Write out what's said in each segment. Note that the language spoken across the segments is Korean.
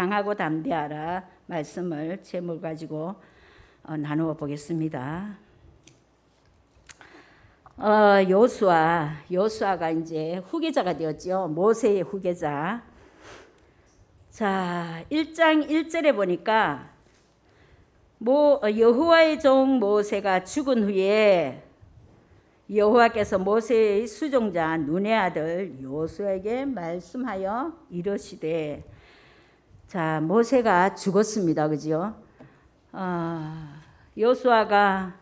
강하고 담대하라 말씀을 제목을 가지고 나누어 보겠습니다. 여호수아가 이제 후계자가 되었죠. 모세의 후계자. 자, 1장 1절에 보니까 여호와의 종 모세가 죽은 후에 여호와께서 모세의 수종자 눈의 아들 여호수아에게 말씀하여 이르시되, 자, 모세가 죽었습니다. 그죠? 여호수아가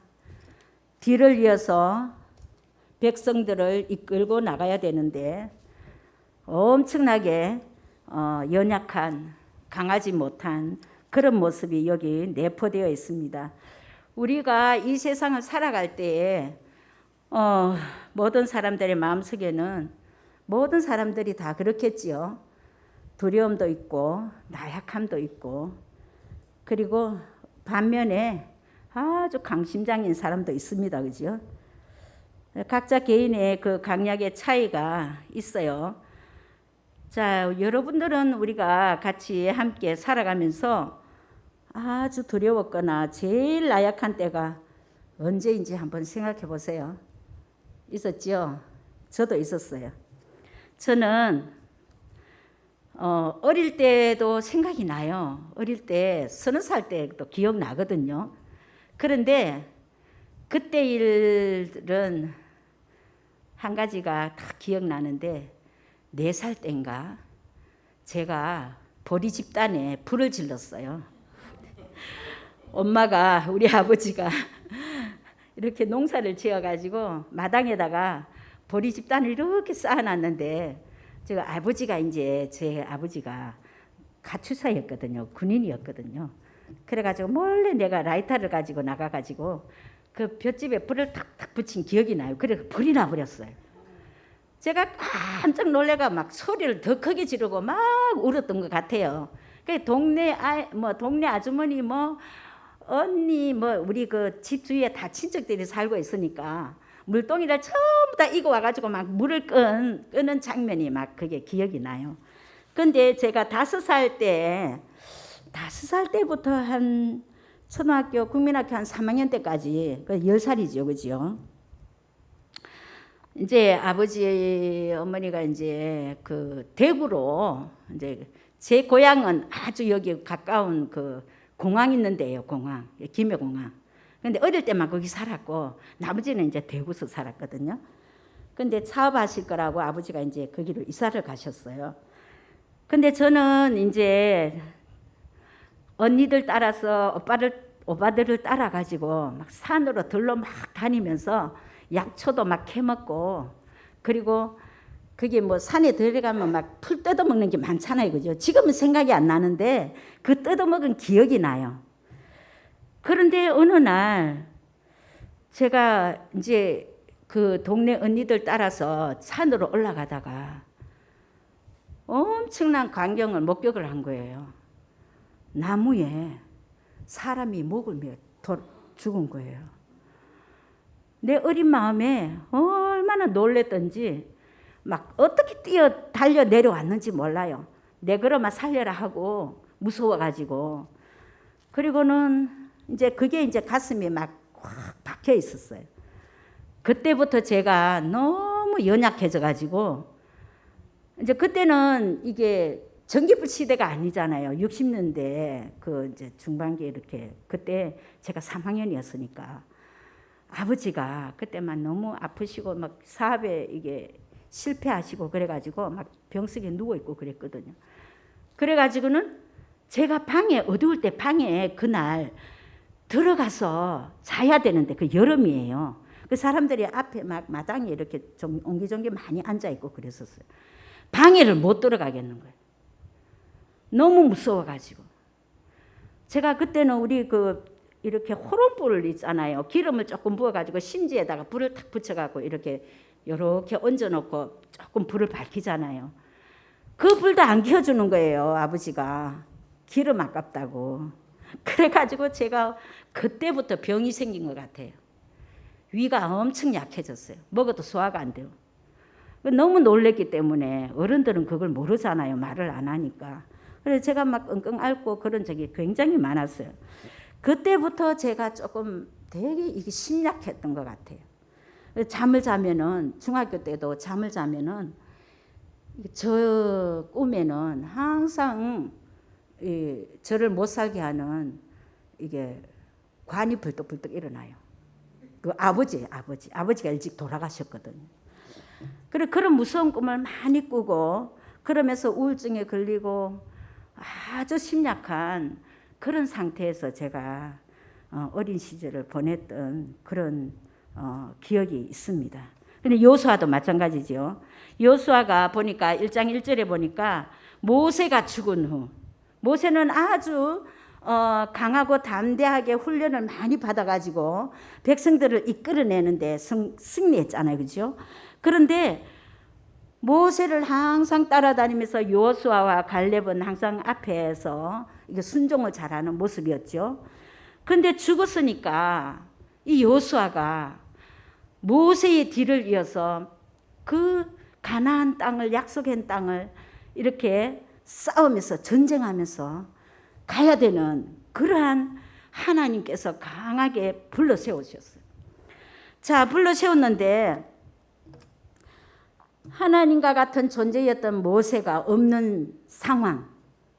뒤를 이어서 백성들을 이끌고 나가야 되는데 엄청나게 연약한, 강하지 못한 그런 모습이 여기 내포되어 있습니다. 우리가 이 세상을 살아갈 때에 모든 사람들의 마음속에는 모든 사람들이 다 그렇겠지요. 두려움도 있고 나약함도 있고, 그리고 반면에 아주 강심장인 사람도 있습니다. 그죠? 각자 개인의 그 강약의 차이가 있어요. 자, 여러분들은 우리가 같이 함께 살아가면서 아주 두려웠거나 제일 나약한 때가 언제인지 한번 생각해 보세요. 있었죠? 저도 있었어요. 저는 어릴 때도 생각이 나요. 어릴 때 30살 때도 기억나거든요. 그런데 그때 일은 한 가지가 다 기억나는데, 4살 때인가 제가 보리 집단에 불을 질렀어요. 엄마가, 우리 아버지가 이렇게 농사를 지어가지고 마당에다가 보리 집단을 이렇게 쌓아놨는데, 제가 제 아버지가 가출사였거든요. 군인이었거든요. 그래가지고 몰래 내가 라이터를 가지고 나가가지고 그 볏집에 불을 탁탁 붙인 기억이 나요. 그래서 불이 나버렸어요. 제가 깜짝 놀래가 막 소리를 더 크게 지르고 막 울었던 것 같아요. 그 동네 아주머니 언니 우리 그 집 주위에 다 친척들이 살고 있으니까 물동이를 전부 다 이고 와가지고 막 물을 끄는 장면이 막 그게 기억이 나요. 근데 제가 5살 때부터 한 초등학교, 국민학교 한 3학년 때까지, 10살이죠. 그죠? 이제 아버지, 어머니가 이제 그 대구로, 이제 제 고향은 아주 여기 가까운 그 공항 있는 데예요. 공항. 김해공항. 근데 어릴 때만 거기 살았고, 나머지는 이제 대구서 살았거든요. 근데 사업하실 거라고 아버지가 이제 거기로 이사를 가셨어요. 근데 저는 이제 언니들 따라서 오빠들을 따라가지고 막 산으로 들로 막 다니면서 약초도 막 캐먹고, 그리고 그게 산에 들어가면 막 풀 뜯어먹는 게 많잖아요. 그죠? 지금은 생각이 안 나는데 그 뜯어먹은 기억이 나요. 그런데 어느 날 제가 이제 그 동네 언니들 따라서 산으로 올라가다가 엄청난 광경을 목격을 한 거예요. 나무에 사람이 목을 메어 죽은 거예요. 내 어린 마음에 얼마나 놀랬던지 막 어떻게 달려 내려왔는지 몰라요. 내 그러마 살려라 하고 무서워가지고. 그리고는 이제 그게 이제 가슴이 막 확 박혀 있었어요. 그때부터 제가 너무 연약해져가지고, 이제 그때는 이게 전기불 시대가 아니잖아요. 60년대 그 이제 중반기에 이렇게, 그때 제가 3학년이었으니까 아버지가 그때만 너무 아프시고 막 사업에 이게 실패하시고 그래가지고 막 병석에 누워 있고 그랬거든요. 그래가지고는 제가 어두울 때 방에 그날 들어가서 자야 되는데, 그 여름이에요. 그 사람들이 앞에 막 마당에 이렇게 좀 옹기종기 많이 앉아 있고 그랬었어요. 방에를 못 들어가겠는 거예요. 너무 무서워가지고. 제가 그때는 우리 이렇게 호롱불 있잖아요. 기름을 조금 부어가지고 심지에다가 불을 탁 붙여갖고 이렇게 얹어놓고 조금 불을 밝히잖아요. 그 불도 안 켜주는 거예요, 아버지가. 기름 아깝다고. 그래가지고 제가 그때부터 병이 생긴 것 같아요. 위가 엄청 약해졌어요. 먹어도 소화가 안 돼요. 너무 놀랬기 때문에, 어른들은 그걸 모르잖아요. 말을 안 하니까. 그래서 제가 막 끙끙 앓고 그런 적이 굉장히 많았어요. 그때부터 제가 조금 되게 이게 심약했던 것 같아요. 잠을 자면은, 중학교 때도 잠을 자면은 저 꿈에는 항상 저를 못 살게 하는 이게 관이 불떡불떡 일어나요. 그 아버지가 일찍 돌아가셨거든요. 그래 그런 무서운 꿈을 많이 꾸고 그러면서 우울증에 걸리고 아주 심약한 그런 상태에서 제가 어린 시절을 보냈던 그런 기억이 있습니다. 근데 요수아도 마찬가지죠. 요수아가 보니까 1장 1절에 보니까 모세가 죽은 후, 모세는 아주 강하고 담대하게 훈련을 많이 받아가지고 백성들을 이끌어내는데 승리했잖아요. 그죠? 그런데 모세를 항상 따라다니면서 요수아와 갈렙은 항상 앞에서 이게 순종을 잘하는 모습이었죠. 근데 죽었으니까 이 요수아가 모세의 뒤를 이어서 그 가나안 땅을, 약속한 땅을 이렇게 싸우면서 전쟁하면서 가야 되는 그러한 하나님께서 강하게 불러 세우셨어요. 자, 불러 세웠는데 하나님과 같은 존재였던 모세가 없는 상황,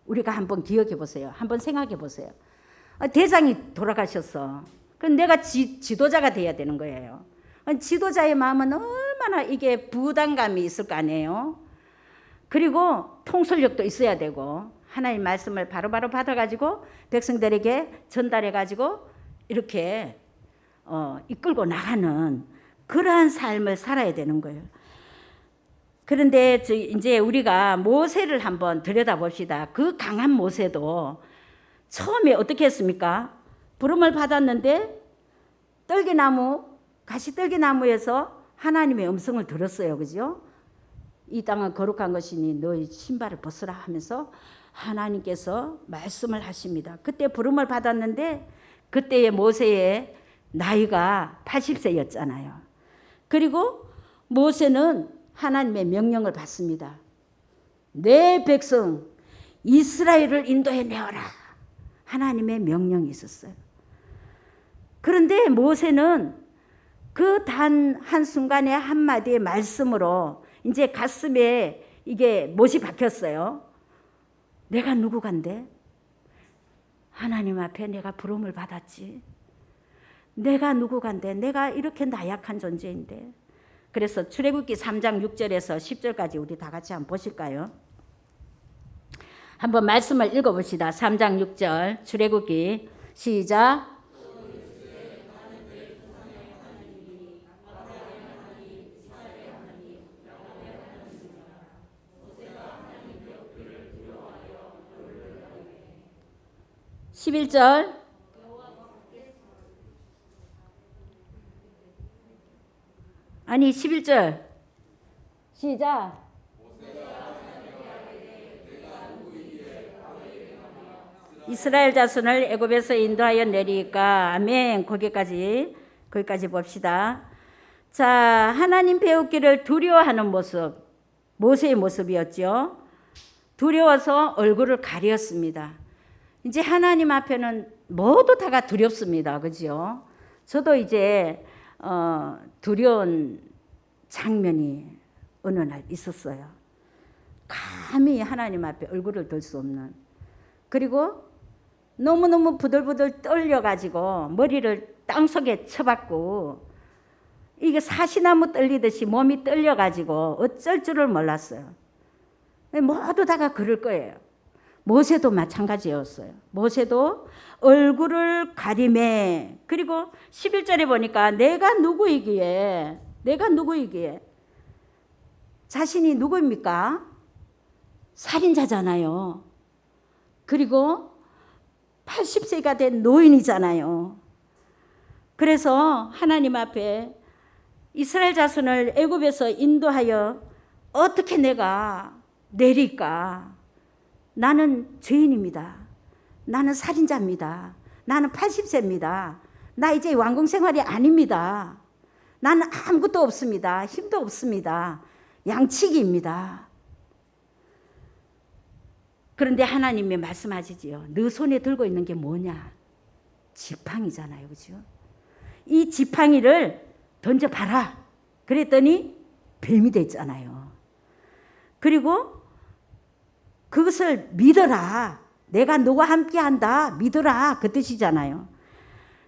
우리가 한번 기억해 보세요. 한번 생각해 보세요. 대장이 돌아가셨어. 그럼 내가 지도자가 돼야 되는 거예요. 지도자의 마음은 얼마나 이게 부담감이 있을 거 아니에요. 그리고 통솔력도 있어야 되고 하나님 말씀을 바로바로 받아가지고 백성들에게 전달해가지고 이렇게 이끌고 나가는 그러한 삶을 살아야 되는 거예요. 그런데 이제 우리가 모세를 한번 들여다봅시다. 그 강한 모세도 처음에 어떻게 했습니까? 부름을 받았는데 가시떨기나무에서 하나님의 음성을 들었어요. 그죠? 이 땅은 거룩한 것이니 너희 신발을 벗으라 하면서 하나님께서 말씀을 하십니다. 그때 부름을 받았는데 그때의 모세의 나이가 80세였잖아요. 그리고 모세는 하나님의 명령을 받습니다. 내 백성 이스라엘을 인도해 내어라. 하나님의 명령이 있었어요. 그런데 모세는 그 단 한순간의 한마디의 말씀으로 이제 가슴에 이게 못이 박혔어요. 내가 누구간데? 하나님 앞에 내가 부름을 받았지. 내가 누구간데? 내가 이렇게 나약한 존재인데. 그래서 출애굽기 3장 6절에서 10절까지 우리 다 같이 한번 보실까요? 한번 말씀을 읽어봅시다. 3장 6절 출애굽기 시작. (11절) 아니 11절 시작. 이스라엘 자손을 애굽에서 인도하여 내리까. 아멘. 거기까지 봅시다. 자, 하나님 배우기를 두려워하는 모습, 모세의 모습이었죠. 두려워서 얼굴을 가렸습니다. 이제 하나님 앞에는 모두 다가 두렵습니다. 그죠? 저도 이제 두려운 장면이 어느 날 있었어요. 감히 하나님 앞에 얼굴을 들 수 없는. 그리고 너무너무 부들부들 떨려가지고 머리를 땅속에 쳐박고 이게 사시나무 떨리듯이 몸이 떨려가지고 어쩔 줄을 몰랐어요. 모두 다가 그럴 거예요. 모세도 마찬가지였어요. 모세도 얼굴을 가리매. 그리고 11절에 보니까 내가 누구이기에 자신이 누구입니까? 살인자잖아요. 그리고 80세가 된 노인이잖아요. 그래서 하나님 앞에 이스라엘 자손을 애굽에서 인도하여 어떻게 내가 내릴까? 나는 죄인입니다. 나는 살인자입니다. 나는 80세입니다. 나 이제 왕궁 생활이 아닙니다. 나는 아무것도 없습니다. 힘도 없습니다. 양치기입니다. 그런데 하나님이 말씀하시지요. 너 손에 들고 있는 게 뭐냐? 지팡이잖아요. 그죠? 이 지팡이를 던져봐라. 그랬더니 뱀이 됐잖아요. 그리고 그것을 믿어라. 내가 너와 함께 한다. 믿어라. 그 뜻이잖아요.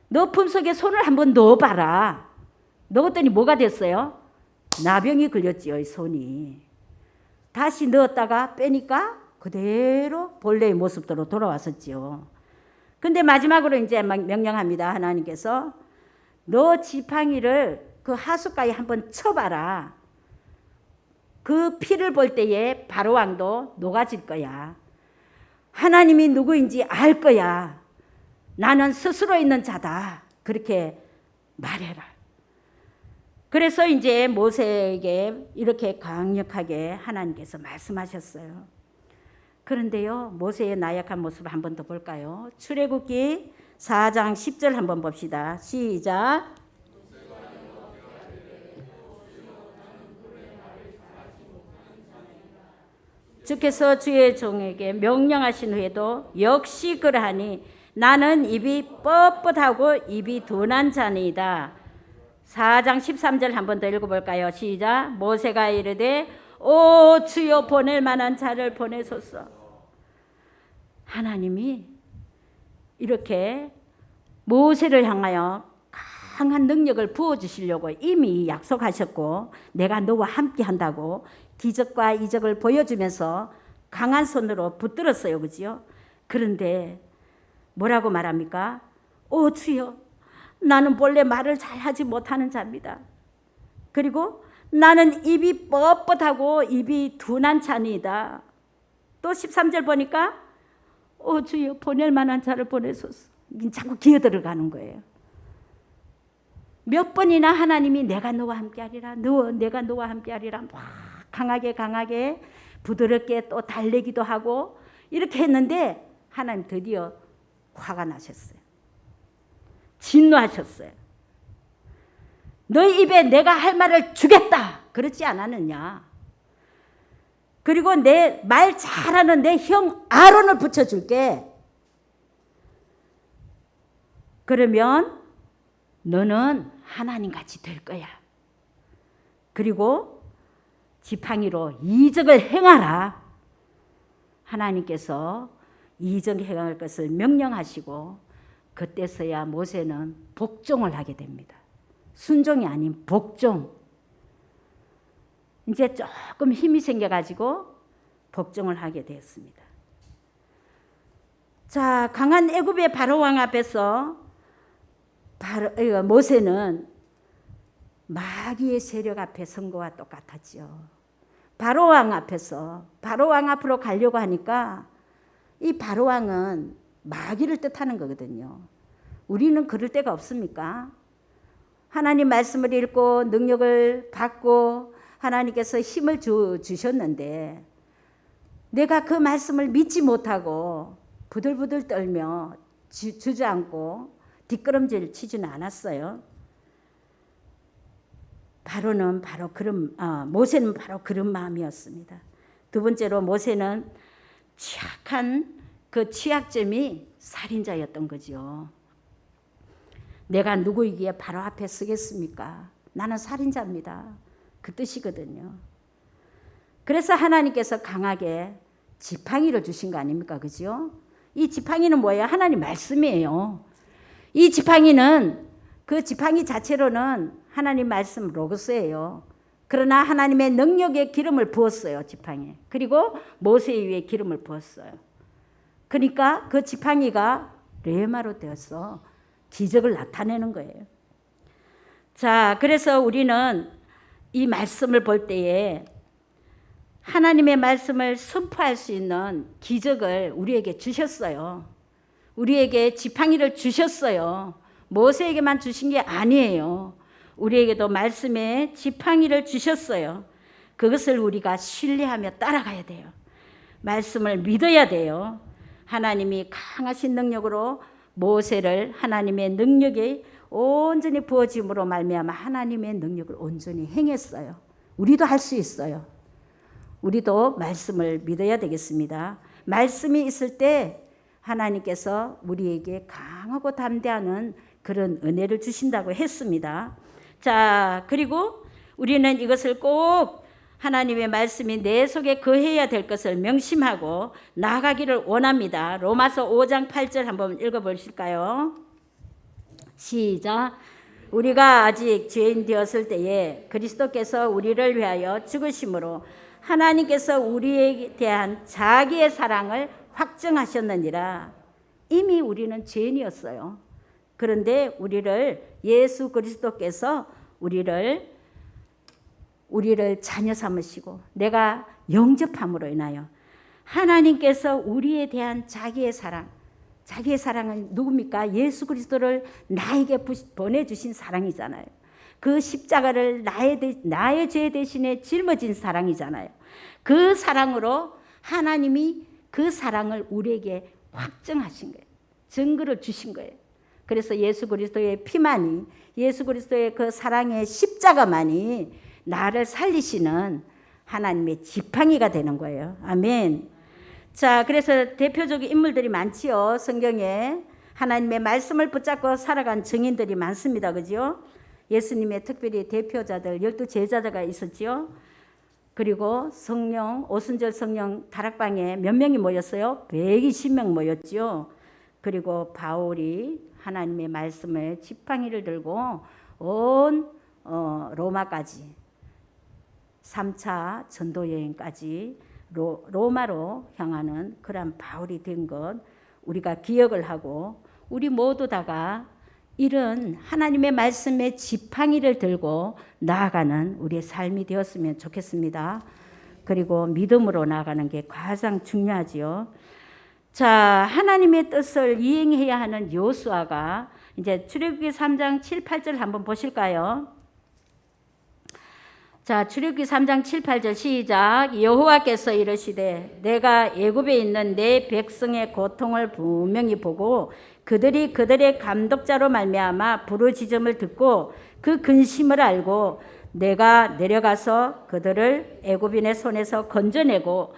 너 품속에 손을 한번 넣어봐라. 넣었더니 뭐가 됐어요? 나병이 걸렸지요. 이 손이. 다시 넣었다가 빼니까 그대로 본래의 모습대로 돌아왔었지요. 근데 마지막으로 이제 명령합니다. 하나님께서 너 지팡이를 그 하숫가에 한번 쳐봐라. 그 피를 볼 때에 바로왕도 녹아질 거야. 하나님이 누구인지 알 거야. 나는 스스로 있는 자다. 그렇게 말해라. 그래서 이제 모세에게 이렇게 강력하게 하나님께서 말씀하셨어요. 그런데요, 모세의 나약한 모습을 한 번 더 볼까요? 출애굽기 4장 10절 한번 봅시다. 시작. 주께서 주의 종에게 명령하신 후에도 역시 그러하니 나는 입이 뻣뻣하고 입이 둔한 자니이다. 4장 13절 한번 더 읽어볼까요? 시작. 모세가 이르되 오 주여 보낼 만한 자를 보내소서. 하나님이 이렇게 모세를 향하여 강한 능력을 부어주시려고 이미 약속하셨고 내가 너와 함께 한다고 기적과 이적을 보여주면서 강한 손으로 붙들었어요. 그죠? 그런데 뭐라고 말합니까? 오 주여 나는 본래 말을 잘하지 못하는 자입니다. 그리고 나는 입이 뻣뻣하고 입이 둔한 자니이다. 또 13절 보니까 오 주여 보낼 만한 자를 보내소서. 자꾸 기어들어가는 거예요. 몇 번이나 하나님이 내가 너와 함께하리라. 내가 너와 함께하리라. 막 강하게 부드럽게 또 달래기도 하고 이렇게 했는데 하나님 드디어 화가 나셨어요. 진노하셨어요. 너희 입에 내가 할 말을 주겠다. 그렇지 않았느냐. 그리고 내 말 잘하는 내 형 아론을 붙여줄게. 그러면 너는 하나님같이 될 거야. 그리고 지팡이로 이적을 행하라. 하나님께서 이적 행할 것을 명령하시고 그때서야 모세는 복종을 하게 됩니다. 순종이 아닌 복종. 이제 조금 힘이 생겨가지고 복종을 하게 되었습니다. 자, 강한 애굽의 바로왕 앞에서 모세는 마귀의 세력 앞에 선 것과 똑같았죠. 바로왕 앞으로 가려고 하니까 이 바로왕은 마귀를 뜻하는 거거든요. 우리는 그럴 때가 없습니까? 하나님 말씀을 읽고 능력을 받고 하나님께서 힘을 주셨는데 내가 그 말씀을 믿지 못하고 부들부들 떨며 주저앉고 뒷걸음질 치지는 않았어요. 모세는 바로 그런 마음이었습니다. 두 번째로 모세는 취약한 그 취약점이 살인자였던 거죠. 내가 누구이기에 바로 앞에 서겠습니까? 나는 살인자입니다. 그 뜻이거든요. 그래서 하나님께서 강하게 지팡이를 주신 거 아닙니까? 그죠? 이 지팡이는 뭐예요? 하나님 말씀이에요. 이 지팡이는 그 지팡이 자체로는 하나님 말씀 로고스예요. 그러나 하나님의 능력의 기름을 부었어요. 지팡이에. 그리고 모세 위에 기름을 부었어요. 그러니까 그 지팡이가 레마로 되어서 기적을 나타내는 거예요. 자, 그래서 우리는 이 말씀을 볼 때에 하나님의 말씀을 선포할 수 있는 기적을 우리에게 주셨어요. 우리에게 지팡이를 주셨어요. 모세에게만 주신 게 아니에요. 우리에게도 말씀에 지팡이를 주셨어요. 그것을 우리가 신뢰하며 따라가야 돼요. 말씀을 믿어야 돼요. 하나님이 강하신 능력으로 모세를 하나님의 능력이 온전히 부어짐으로 말미암아 하나님의 능력을 온전히 행했어요. 우리도 할 수 있어요. 우리도 말씀을 믿어야 되겠습니다. 말씀이 있을 때 하나님께서 우리에게 강하고 담대하는 그런 은혜를 주신다고 했습니다. 자, 그리고 우리는 이것을 꼭 하나님의 말씀이 내 속에 거해야 될 것을 명심하고 나아가기를 원합니다. 로마서 5장 8절 한번 읽어보실까요? 시작. 우리가 아직 죄인 되었을 때에 그리스도께서 우리를 위하여 죽으심으로 하나님께서 우리에 대한 자기의 사랑을 확증하셨느니라. 이미 우리는 죄인이었어요. 그런데 우리를 예수 그리스도께서 우리를 자녀 삼으시고 내가 영접함으로 인하여 하나님께서 우리에 대한 자기의 사랑은 누굽니까? 예수 그리스도를 나에게 보내주신 사랑이잖아요. 그 십자가를 나의 죄 대신에 짊어진 사랑이잖아요. 그 사랑으로 하나님이 그 사랑을 우리에게 확증하신 거예요. 증거를 주신 거예요. 그래서 예수 그리스도의 피만이, 예수 그리스도의 그 사랑의 십자가만이 나를 살리시는 하나님의 지팡이가 되는 거예요. 아멘. 자, 그래서 대표적인 인물들이 많지요. 성경에 하나님의 말씀을 붙잡고 살아간 증인들이 많습니다. 그죠? 예수님의 특별히 대표자들 12제자가 있었지요. 그리고 성령, 오순절 성령 다락방에 몇 명이 모였어요? 120명 모였지요. 그리고 바울이 하나님의 말씀에 지팡이를 들고 온 로마까지 3차 전도 여행까지 로마로 향하는 그런 바울이 된 것 우리가 기억을 하고 우리 모두 다가 이런 하나님의 말씀의 지팡이를 들고 나아가는 우리의 삶이 되었으면 좋겠습니다. 그리고 믿음으로 나아가는 게 가장 중요하지요. 자, 하나님의 뜻을 이행해야 하는 여호수아가 이제 출애굽기 3장 7, 8절 한번 보실까요? 자, 출애굽기 3장 7, 8절 시작. 여호와께서 이르시되 내가 애굽에 있는 내 백성의 고통을 분명히 보고 그들이 그들의 감독자로 말미암아 부르짖음을 듣고 그 근심을 알고 내가 내려가서 그들을 애굽인의 손에서 건져내고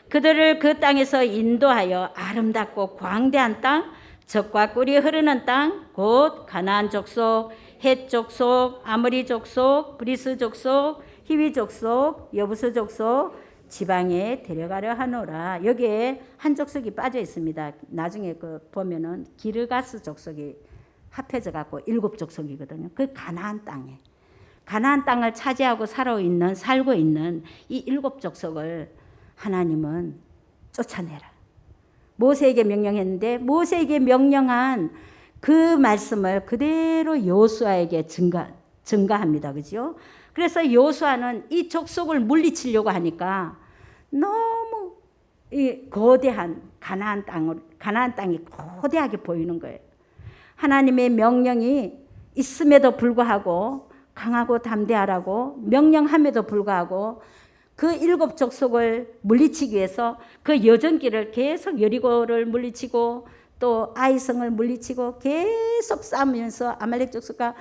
그들을 그 땅에서 인도하여 아름답고 광대한 땅, 젖과 꿀이 흐르는 땅, 곧 가나안 족속, 헷 족속, 아모리 족속, 브리스 족속, 히위 족속, 여부스 족속 지방에 데려가려 하노라. 여기에 한 족속이 빠져 있습니다. 나중에 보면은 기르가스 족속이 합해져 갖고 7족속이거든요. 그 가나안 땅을 차지하고 살고 있는 이 7족속을 하나님은 쫓아내라. 모세에게 명령했는데 모세에게 명령한 그 말씀을 그대로 여호수아에게 증가합니다. 그죠? 그래서 여호수아는 이 족속을 물리치려고 하니까 너무 이 거대한 가나안 땅이 거대하게 보이는 거예요. 하나님의 명령이 있음에도 불구하고 강하고 담대하라고 명령함에도 불구하고 그 7족속을 물리치기 위해서 그 여정길을 계속 여리고를 물리치고 또 아이성을 물리치고 계속 싸우면서 아말렉 족속과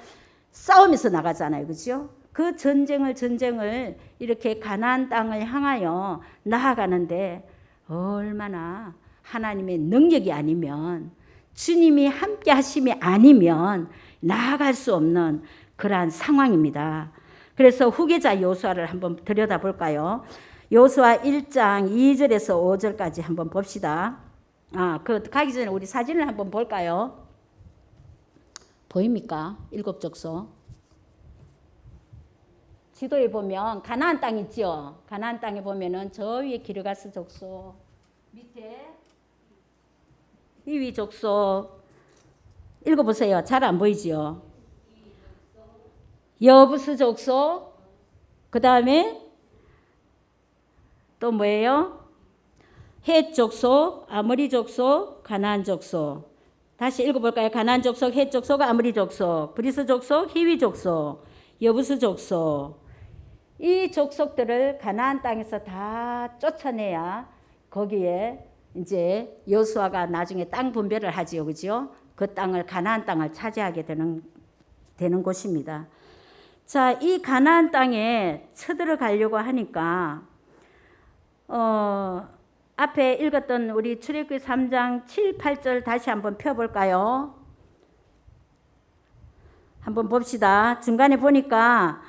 싸우면서 나가잖아요. 그죠? 그 전쟁을 이렇게 가나안 땅을 향하여 나아가는데 얼마나 하나님의 능력이 아니면 주님이 함께 하심이 아니면 나아갈 수 없는 그러한 상황입니다. 그래서 후계자 여호수아를 한번 들여다볼까요? 여호수아 1장 2절에서 5절까지 한번 봅시다. 가기 전에 우리 사진을 한번 볼까요? 보입니까? 7족속. 지도에 보면 가나안 땅 있죠. 가나안 땅에 보면은 저 위에 기르가스 족속, 밑에 히위 족속. 읽어보세요. 잘 안 보이지요? 여부스 족속. 그 다음에 또 뭐예요? 헷 족속, 아모리 족속, 가나안 족속. 다시 읽어볼까요? 가나안 족속, 헷 족속, 아모리 족속, 브리스 족속, 히위 족속, 여부스 족속. 이 족속들을 가나안 땅에서 다 쫓아내야 거기에 이제 여호수아가 나중에 땅 분배를 하지요. 그죠? 그 땅을 가나안 땅을 차지하게 되는 곳입니다. 자, 이 가나안 땅에 쳐들어가려고 하니까 앞에 읽었던 우리 출애굽기 3장 7, 8절 다시 한번 펴볼까요? 한번 봅시다. 중간에 보니까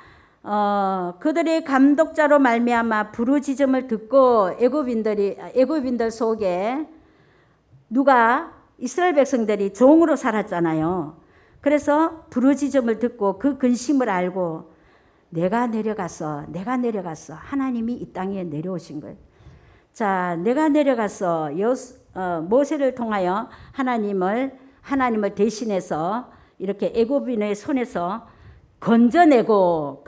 그들의 감독자로 말미암아 부르짖음을 듣고 애굽인들 속에 누가 이스라엘 백성들이 종으로 살았잖아요. 그래서 부르짖음을 듣고 그 근심을 알고 내가 내려갔어. 하나님이 이 땅에 내려오신 거예요. 자, 내가 내려가서 모세를 통하여 하나님을 대신해서 이렇게 애굽인의 손에서 건져내고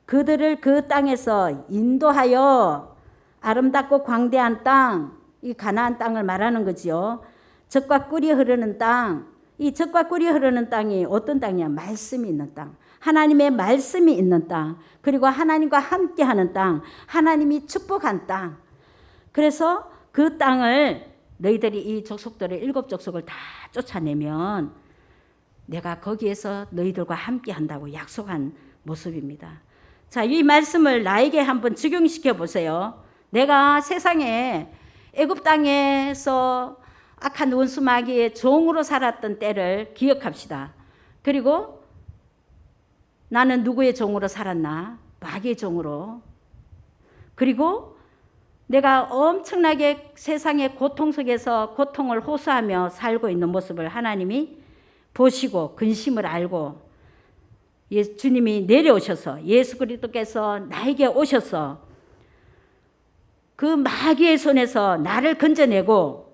그들을 그 땅에서 인도하여 아름답고 광대한 땅, 이 가나안 땅을 말하는 거지요. 젖과 꿀이 흐르는 땅, 이 젖과 꿀이 흐르는 땅이 어떤 땅이야? 말씀이 있는 땅. 하나님의 말씀이 있는 땅, 그리고 하나님과 함께하는 땅, 하나님이 축복한 땅. 그래서 그 땅을 너희들이 이 족속들의 7 족속을 다 쫓아내면 내가 거기에서 너희들과 함께한다고 약속한 모습입니다. 자, 이 말씀을 나에게 한번 적용시켜 보세요. 내가 세상에 애굽 땅에서 악한 원수 마귀의 종으로 살았던 때를 기억합시다. 그리고 나는 누구의 종으로 살았나? 마귀의 종으로. 그리고 내가 엄청나게 세상의 고통 속에서 고통을 호소하며 살고 있는 모습을 하나님이 보시고 근심을 알고 주님이 내려오셔서 예수 그리스도께서 나에게 오셔서 그 마귀의 손에서 나를 건져내고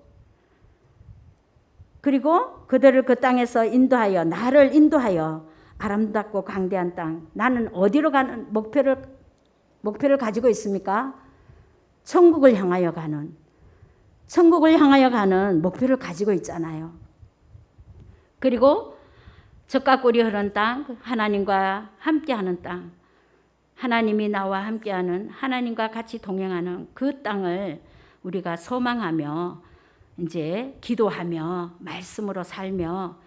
그리고 그들을 그 땅에서 나를 인도하여 아름답고 광대한 땅. 나는 어디로 가는 목표를 가지고 있습니까? 천국을 향하여 가는 목표를 가지고 있잖아요. 그리고 젖과 꿀이 흐르는 땅, 하나님과 함께하는 땅, 하나님이 나와 함께하는, 하나님과 같이 동행하는 그 땅을 우리가 소망하며 이제 기도하며 말씀으로 살며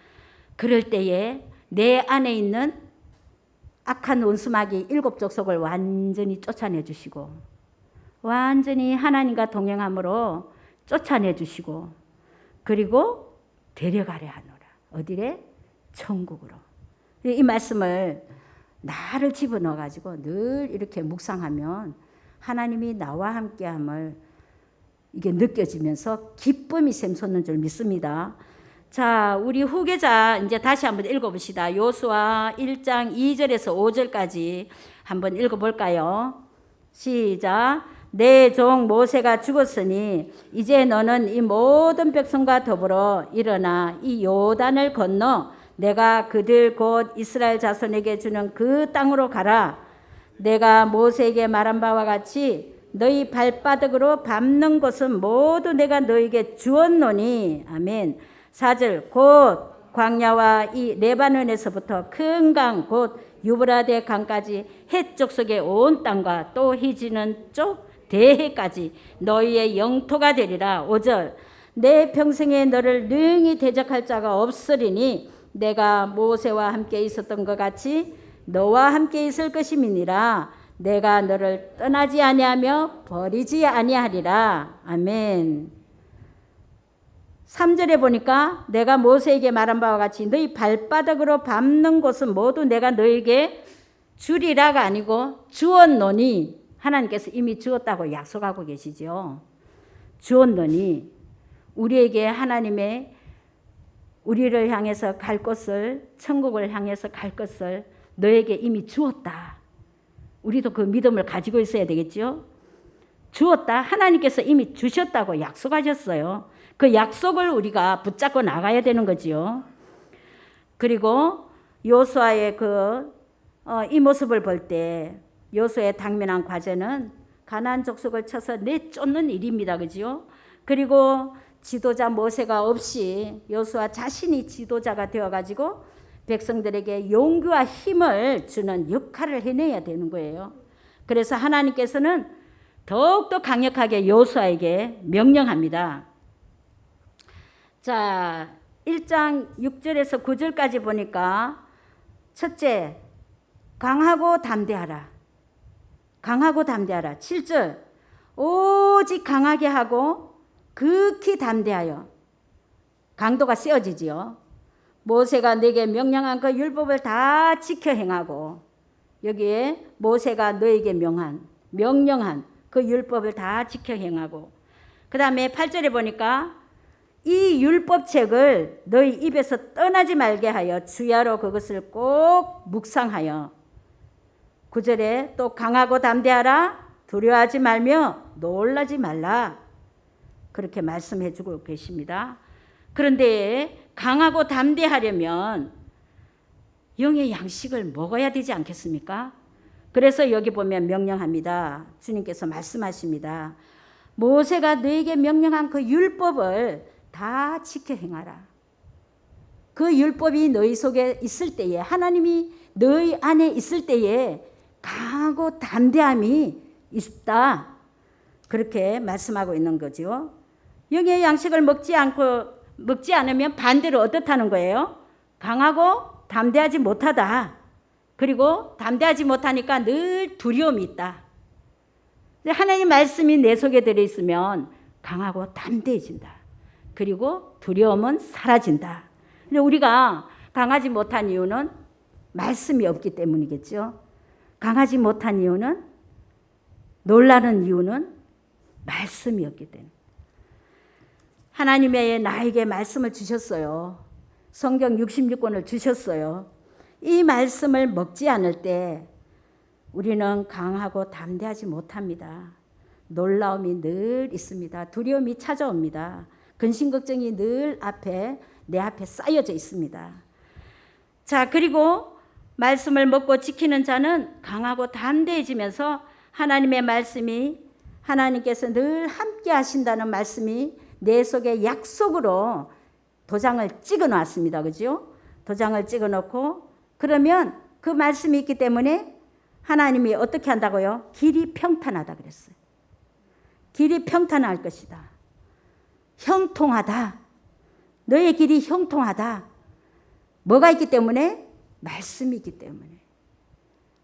그럴 때에 내 안에 있는 악한 원수마귀 7 족속을 완전히 쫓아내 주시고 완전히 하나님과 동행함으로 쫓아내 주시고 그리고 데려가려 하노라. 어디래? 천국으로. 이 말씀을 나를 집어넣어 가지고 늘 이렇게 묵상하면 하나님이 나와 함께함을 이게 느껴지면서 기쁨이 샘솟는 줄 믿습니다. 자, 우리 후계자 이제 다시 한번 읽어봅시다. 요수아 1장 2절에서 5절까지 한번 읽어볼까요? 시작. 내 종 모세가 죽었으니 이제 너는 이 모든 백성과 더불어 일어나 이 요단을 건너 내가 그들 곧 이스라엘 자손에게 주는 그 땅으로 가라. 내가 모세에게 말한 바와 같이 너희 발바닥으로 밟는 곳은 모두 내가 너희에게 주었노니. 아멘. 4절. 곧 광야와 이 레바논에서부터 큰 강 곧 유브라데 강까지 해쪽 속의 온 땅과 또 희지는 쪽 대해까지 너희의 영토가 되리라. 5절. 내 평생에 너를 능히 대적할 자가 없으리니 내가 모세와 함께 있었던 것 같이 너와 함께 있을 것임이니라. 내가 너를 떠나지 아니하며 버리지 아니하리라. 아멘. 3절에 보니까 내가 모세에게 말한 바와 같이 너희 발바닥으로 밟는 곳은 모두 내가 너에게 주리라가 아니고 주었노니. 하나님께서 이미 주었다고 약속하고 계시죠. 주었노니 우리에게 하나님의 우리를 향해서 갈 곳을, 천국을 향해서 갈 것을 너에게 이미 주었다. 우리도 그 믿음을 가지고 있어야 되겠죠. 주었다. 하나님께서 이미 주셨다고 약속하셨어요. 그 약속을 우리가 붙잡고 나가야 되는 거지요. 그리고 요수아의 이 모습을 볼 때 요수아의 당면한 과제는 가나안 족속을 쳐서 내쫓는 일입니다. 그죠? 그리고 지도자 모세가 없이 요수아 자신이 지도자가 되어가지고 백성들에게 용기와 힘을 주는 역할을 해내야 되는 거예요. 그래서 하나님께서는 더욱더 강력하게 요수아에게 명령합니다. 자, 1장 6절에서 9절까지 보니까 첫째, 강하고 담대하라. 강하고 담대하라. 7절, 오직 강하게 하고 극히 담대하여. 강도가 세워지지요. 모세가 내게 명령한 그 율법을 다 지켜 행하고, 여기에 모세가 너에게 명령한 그 율법을 다 지켜 행하고, 그 다음에 8절에 보니까 이 율법책을 너희 입에서 떠나지 말게 하여 주야로 그것을 꼭 묵상하여. 9절에 또 강하고 담대하라, 두려워하지 말며 놀라지 말라, 그렇게 말씀해 주고 계십니다. 그런데 강하고 담대하려면 영의 양식을 먹어야 되지 않겠습니까? 그래서 여기 보면 명령합니다. 주님께서 말씀하십니다. 모세가 너에게 명령한 그 율법을 다 지켜 행하라. 그 율법이 너희 속에 있을 때에, 하나님이 너희 안에 있을 때에 강하고 담대함이 있다, 그렇게 말씀하고 있는 거죠. 영의 양식을 먹지 않으면 반대로 어떻다는 거예요? 강하고 담대하지 못하다. 그리고 담대하지 못하니까 늘 두려움이 있다. 하나님 말씀이 내 속에 들어있으면 강하고 담대해진다. 그리고 두려움은 사라진다. 근데 우리가 강하지 못한 이유는 말씀이 없기 때문이겠죠. 강하지 못한 이유는, 놀라는 이유는 말씀이 없기 때문에. 하나님의 나에게 말씀을 주셨어요. 성경 66권을 주셨어요. 이 말씀을 먹지 않을 때 우리는 강하고 담대하지 못합니다. 놀라움이 늘 있습니다. 두려움이 찾아옵니다. 근심 걱정이 늘 내 앞에 쌓여져 있습니다. 자, 그리고 말씀을 먹고 지키는 자는 강하고 담대해지면서 하나님의 말씀이, 하나님께서 늘 함께 하신다는 말씀이 내 속에 약속으로 도장을 찍어 놨습니다. 그죠? 도장을 찍어 놓고, 그러면 그 말씀이 있기 때문에 하나님이 어떻게 한다고요? 길이 평탄하다 그랬어요. 길이 평탄할 것이다. 형통하다. 너의 길이 형통하다. 뭐가 있기 때문에? 말씀이 있기 때문에.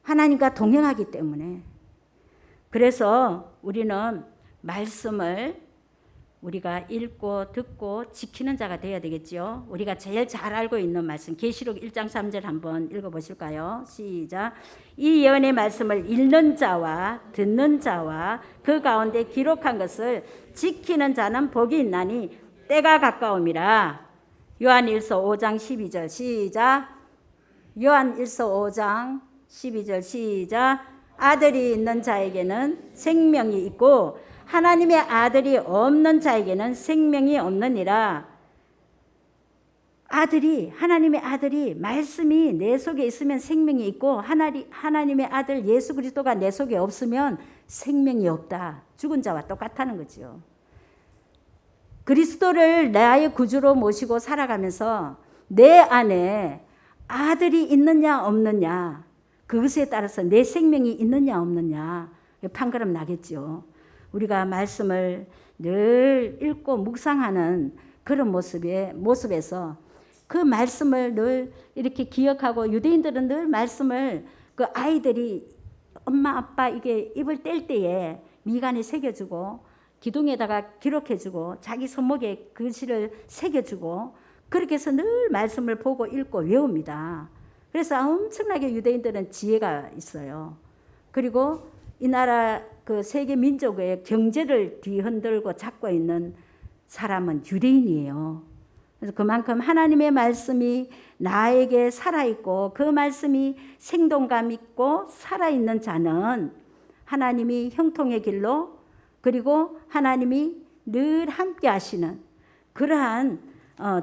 하나님과 동행하기 때문에. 그래서 우리는 말씀을 우리가 읽고 듣고 지키는 자가 되어야 되겠죠. 우리가 제일 잘 알고 있는 말씀, 계시록 1장 3절 한번 읽어보실까요? 시작. 이 예언의 말씀을 읽는 자와 듣는 자와 그 가운데 기록한 것을 지키는 자는 복이 있나니 때가 가까움이라. 요한일서 5장 12절 시작. 요한일서 5장 12절 시작. 아들이 있는 자에게는 생명이 있고 하나님의 아들이 없는 자에게는 생명이 없느니라. 하나님의 아들이, 말씀이 내 속에 있으면 생명이 있고, 하나님의 아들 예수 그리스도가 내 속에 없으면 생명이 없다. 죽은 자와 똑같다는 거죠. 그리스도를 나의 구주로 모시고 살아가면서 내 안에 아들이 있느냐 없느냐, 그것에 따라서 내 생명이 있느냐 없느냐 판가름 나겠죠. 우리가 말씀을 늘 읽고 묵상하는 그런 모습에서 그 말씀을 늘 이렇게 기억하고, 유대인들은 늘 말씀을, 그 아이들이 엄마 아빠 이게 입을 뗄 때에 미간에 새겨주고 기둥에다가 기록해주고 자기 손목에 글씨를 새겨주고, 그렇게 해서 늘 말씀을 보고 읽고 외웁니다. 그래서 엄청나게 유대인들은 지혜가 있어요. 그리고 이 나라 그 세계 민족의 경제를 뒤흔들고 잡고 있는 사람은 유대인이에요. 그래서 그만큼 하나님의 말씀이 나에게 살아있고 그 말씀이 생동감 있고 살아있는 자는 하나님이 형통의 길로, 그리고 하나님이 늘 함께 하시는 그러한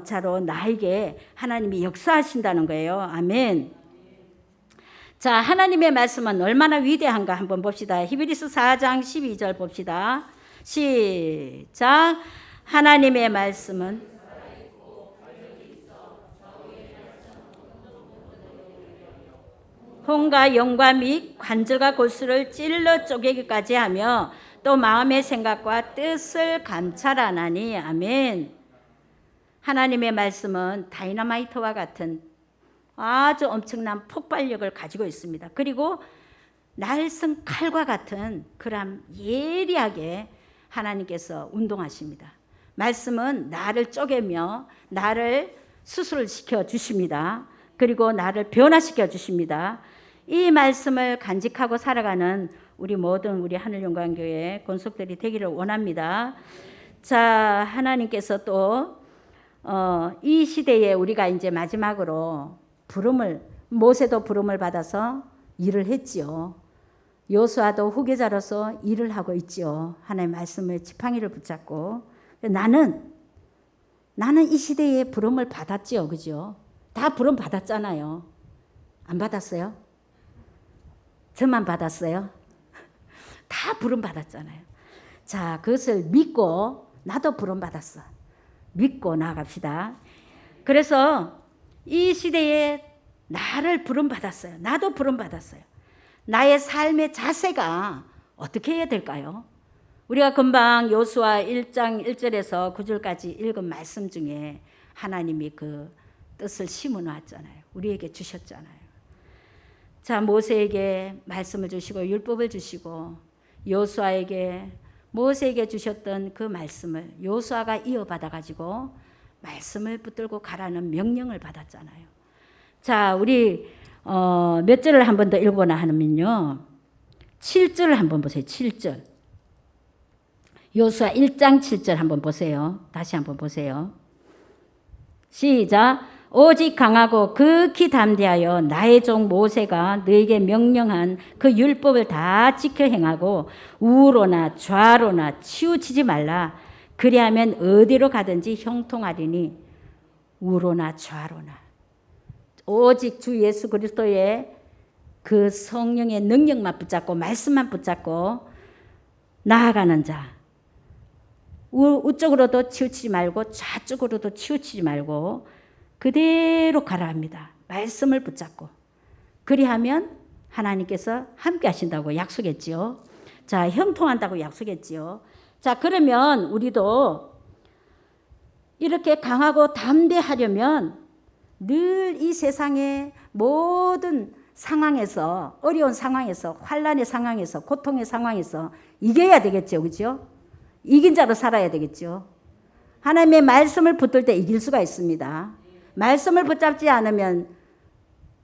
자로 나에게 하나님이 역사하신다는 거예요. 아멘. 자, 하나님의 말씀은 얼마나 위대한가 한번 봅시다. 히브리서 4장 12절 봅시다. 시작. 하나님의 말씀은 혼과 영과 및 관절과 골수를 찔러 쪼개기까지 하며 또 마음의 생각과 뜻을 감찰하나니. 아멘. 하나님의 말씀은 다이너마이트와 같은 아주 엄청난 폭발력을 가지고 있습니다. 그리고 날성 칼과 같은 그런 예리하게 하나님께서 운동하십니다. 말씀은 나를 쪼개며 나를 수술시켜 주십니다. 그리고 나를 변화시켜 주십니다. 이 말씀을 간직하고 살아가는 우리 모든 우리 하늘영광교회 권속들이 되기를 원합니다. 자, 하나님께서 또 이 시대에 우리가 이제 마지막으로 모세도 부름을 받아서 일을 했지요. 여호수아도 후계자로서 일을 하고 있지요. 하나님의 말씀의 지팡이를 붙잡고. 나는 이 시대에 부름을 받았지요. 그죠? 다 부름 받았잖아요. 안 받았어요? 저만 받았어요? 다 부름 받았잖아요. 자, 그것을 믿고 나도 부름 받았어. 믿고 나아갑시다. 그래서 이 시대에 나를 부름 받았어요. 나도 부름 받았어요. 나의 삶의 자세가 어떻게 해야 될까요? 우리가 금방 여호수아 1장 1절에서 9절까지 읽은 말씀 중에 하나님이 그 뜻을 심어 놨잖아요. 우리에게 주셨잖아요. 자, 모세에게 말씀을 주시고 율법을 주시고 여호수아에게 모세에게 주셨던 그 말씀을 여호수아가 이어받아 가지고 말씀을 붙들고 가라는 명령을 받았잖아요. 자, 우리 몇 절을 한 번 더 읽어보나 하면요. 7절을 한번 보세요. 7절. 여호수아 1장 7절 한번 보세요. 다시 한번 보세요. 시작. 오직 강하고 극히 담대하여 나의 종 모세가 너에게 명령한 그 율법을 다 지켜 행하고 우로나 좌로나 치우치지 말라. 그리하면 어디로 가든지 형통하리니 우로나 좌로나. 오직 주 예수 그리스도의 그 성령의 능력만 붙잡고 말씀만 붙잡고 나아가는 자. 우쪽으로도 치우치지 말고 좌쪽으로도 치우치지 말고 그대로 가라 합니다. 말씀을 붙잡고. 그리하면 하나님께서 함께 하신다고 약속했지요. 자, 형통한다고 약속했지요. 자, 그러면 우리도 이렇게 강하고 담대하려면 늘 이 세상의 모든 상황에서, 어려운 상황에서, 환난의 상황에서, 고통의 상황에서 이겨야 되겠죠. 그죠? 이긴 자로 살아야 되겠죠. 하나님의 말씀을 붙들 때 이길 수가 있습니다. 말씀을 붙잡지 않으면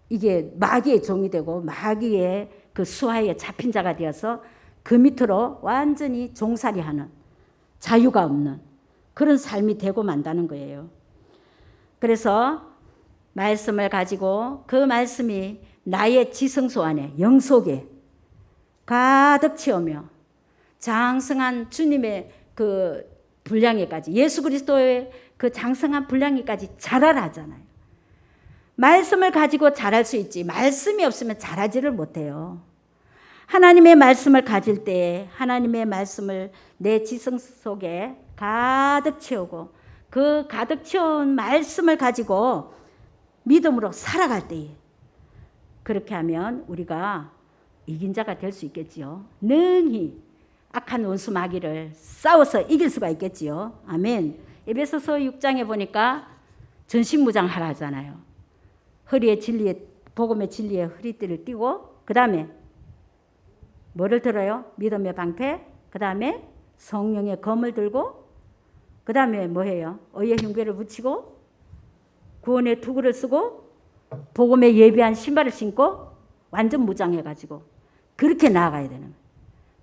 이게 마귀의 종이 되고 마귀의 그 수하에 잡힌 자가 되어서 그 밑으로 완전히 종살이하는, 자유가 없는 그런 삶이 되고 만다는 거예요. 그래서 말씀을 가지고 그 말씀이 나의 지성소 안에, 영속에 가득 채우며 장성한 주님의 그 분량에까지, 예수 그리스도의 그 장성한 분량에까지 자라라 하잖아요. 말씀을 가지고 자랄 수 있지 말씀이 없으면 자라지를 못해요. 하나님의 말씀을 가질 때 하나님의 말씀을 내 지성 속에 가득 채우고 그 가득 채운 말씀을 가지고 믿음으로 살아갈 때에 그렇게 하면 우리가 이긴 자가 될 수 있겠지요. 능히 악한 원수 마귀를 싸워서 이길 수가 있겠지요. 아멘. 에베소서 6장에 보니까 전신무장하라 하잖아요. 허리에 진리의, 복음의 진리의 허리띠를 띠고 그 다음에 뭐를 들어요? 믿음의 방패, 그 다음에 성령의 검을 들고 그 다음에 뭐 해요? 의의 흉궤를 붙이고 구원의 투구를 쓰고 복음에 예비한 신발을 신고 완전 무장해가지고 그렇게 나아가야 되는 거예요.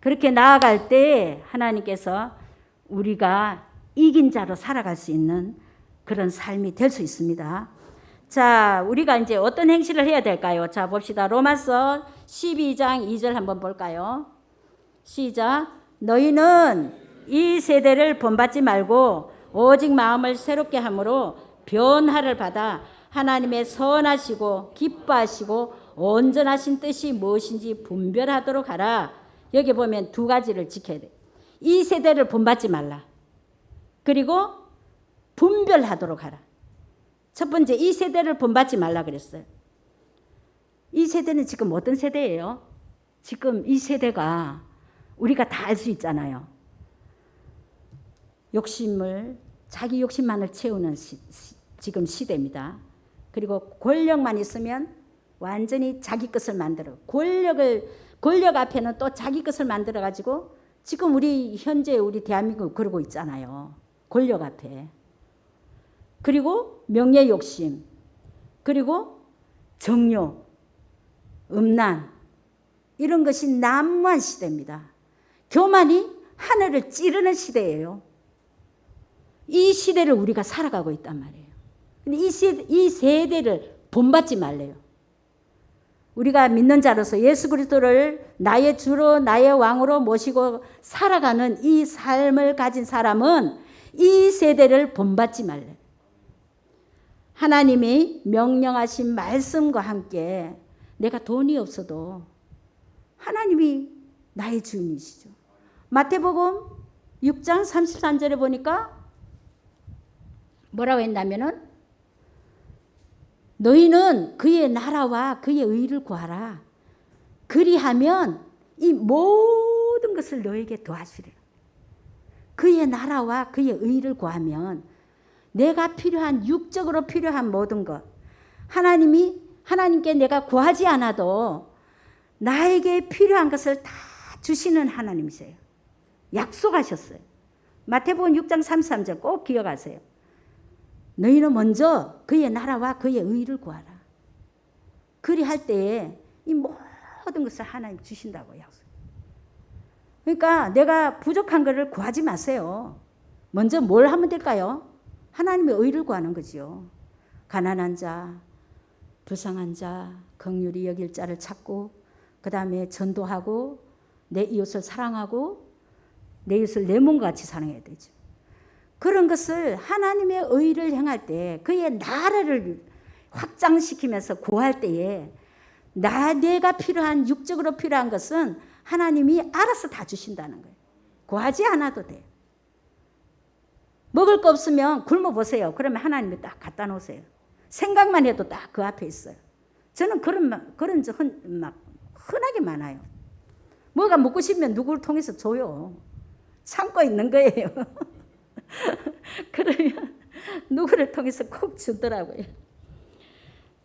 그렇게 나아갈 때 하나님께서 우리가 이긴 자로 살아갈 수 있는 그런 삶이 될 수 있습니다. 자, 우리가 이제 어떤 행실을 해야 될까요? 자, 봅시다. 로마서 12장 2절 한번 볼까요? 시작. 너희는 이 세대를 본받지 말고 오직 마음을 새롭게 함으로 변화를 받아 하나님의 선하시고 기뻐하시고 온전하신 뜻이 무엇인지 분별하도록 하라. 여기 보면 두 가지를 지켜야 돼. 이 세대를 본받지 말라. 그리고 분별하도록 하라. 첫 번째, 이 세대를 본받지 말라 그랬어요. 이 세대는 지금 어떤 세대예요? 지금 이 세대가 우리가 다 알 수 있잖아요. 자기 욕심만을 채우는 지금 시대입니다. 그리고 권력만 있으면 완전히 자기 것을 만들어 권력 앞에는 또 자기 것을 만들어 가지고 지금 우리 현재 우리 대한민국 그러고 있잖아요. 권력 앞에. 그리고 명예 욕심, 그리고 정욕, 음란, 이런 것이 난무한 시대입니다. 교만이 하늘을 찌르는 시대예요. 이 시대를 우리가 살아가고 있단 말이에요. 근데 이 세대를 본받지 말래요. 우리가 믿는 자로서 예수 그리스도를 나의 주로 나의 왕으로 모시고 살아가는 이 삶을 가진 사람은 이 세대를 본받지 말래요. 하나님이 명령하신 말씀과 함께 내가 돈이 없어도 하나님이 나의 주인이시죠. 마태복음 6장 33절에 보니까 뭐라고 했냐면은 너희는 그의 나라와 그의 의를 구하라. 그리하면 이 모든 것을 너에게 더하시리라. 그의 나라와 그의 의를 구하면 내가 필요한 육적으로 필요한 모든 것 하나님께 내가 구하지 않아도 나에게 필요한 것을 다 주시는 하나님이세요. 약속하셨어요. 마태복음 6장 33절 꼭 기억하세요. 너희는 먼저 그의 나라와 그의 의를 구하라. 그리할 때에 이 모든 것을 하나님 주신다고 약속. 그러니까 내가 부족한 것을 구하지 마세요. 먼저 뭘 하면 될까요? 하나님의 의를 구하는 거지요. 가난한 자, 불쌍한 자, 긍휼히 여길 자를 찾고 그 다음에 전도하고 내 이웃을 사랑하고 내 이웃을 내 몸과 같이 사랑해야 되죠. 그런 것을 하나님의 의를 행할 때 그의 나라를 확장시키면서 구할 때에 내가 필요한 육적으로 필요한 것은 하나님이 알아서 다 주신다는 거예요. 구하지 않아도 돼요. 먹을 거 없으면 굶어 보세요. 그러면 하나님이 딱 갖다 놓으세요. 생각만 해도 딱 그 앞에 있어요. 저는 그런 적 막 흔하게 많아요. 뭐가 먹고 싶으면 누구를 통해서 줘요. 참고 있는 거예요. 그러면 누구를 통해서 꼭 주더라고요.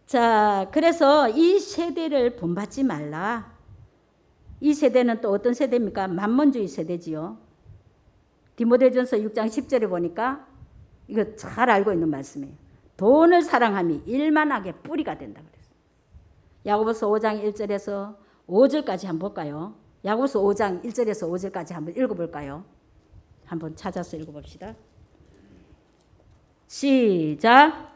자, 그래서 이 세대를 본받지 말라. 이 세대는 또 어떤 세대입니까? 만몬주의 세대지요. 디모데전서 6장 10절에 보니까 이거 잘 알고 있는 말씀이에요. 돈을 사랑함이 일만하게 뿌리가 된다 그랬어요. 야고보서 5장 1절에서 5절까지 한번 볼까요? 야고보서 5장 1절에서 5절까지 한번 읽어볼까요? 한번 찾아서 읽어봅시다. 시작.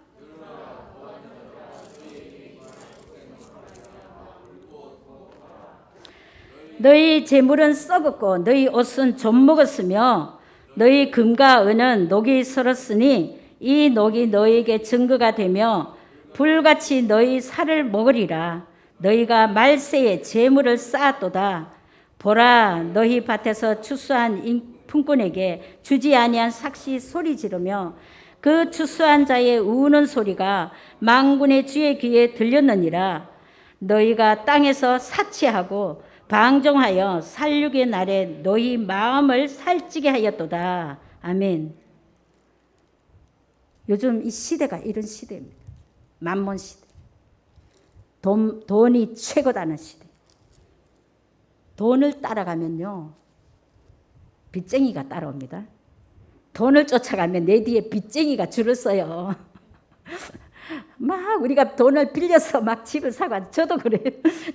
너희 재물은 썩었고 너희 옷은 좀 먹었으며 너희 금과 은은 녹이 슬었으니 이 녹이 너희에게 증거가 되며 불같이 너희 살을 먹으리라. 너희가 말세에 재물을 쌓았도다. 보라, 너희 밭에서 추수한 품꾼에게 주지 아니한 삭시 소리 지르며 그 추수한 자의 우는 소리가 만군의 주의 귀에 들렸느니라. 너희가 땅에서 사치하고 방종하여 살육의 날에 너희 마음을 살찌게 하였도다. 아멘. 요즘 이 시대가 이런 시대입니다. 만몬 시대. 돈이 최고다는 시대. 돈을 따라가면요, 빚쟁이가 따라옵니다. 돈을 쫓아가면 내 뒤에 빚쟁이가 줄을 서요. 막 우리가 돈을 빌려서 막 집을 사고, 저도 그래요.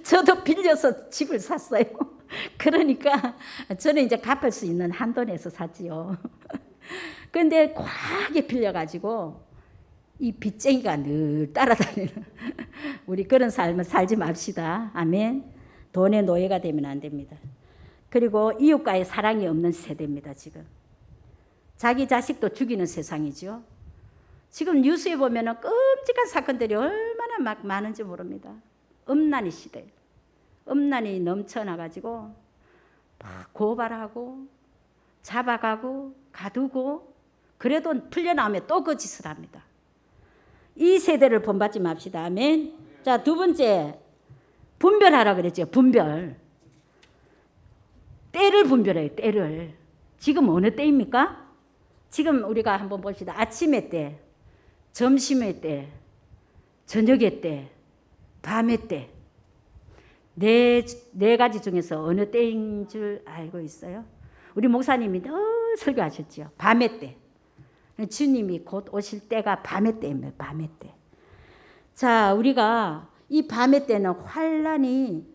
저도 빌려서 집을 샀어요. 그러니까 저는 이제 갚을 수 있는 한돈에서 샀지요. 그런데 과하게 빌려가지고 이 빚쟁이가 늘 따라다니는, 우리 그런 삶을 살지 맙시다. 아멘. 돈의 노예가 되면 안 됩니다. 그리고 이웃과의 사랑이 없는 세대입니다. 지금 자기 자식도 죽이는 세상이죠. 지금 뉴스에 보면 끔찍한 사건들이 얼마나 막 많은지 모릅니다. 음란의 시대. 음란이 넘쳐나가지고 막 고발하고 잡아가고 가두고, 그래도 풀려나오면 또 그 짓을 합니다. 이 세대를 본받지 맙시다. 아멘. 자, 두 번째, 분별하라 그랬죠. 분별. 때를 분별해요. 때를. 지금 어느 때입니까? 지금 우리가 한번 봅시다. 아침의 때, 점심의 때, 저녁의 때, 밤의 때. 네 가지 중에서 어느 때인 줄 알고 있어요? 우리 목사님이 늘 설교하셨죠. 밤의 때. 주님이 곧 오실 때가 밤의 때입니다. 밤의 때. 자, 우리가 이 밤의 때는 환란이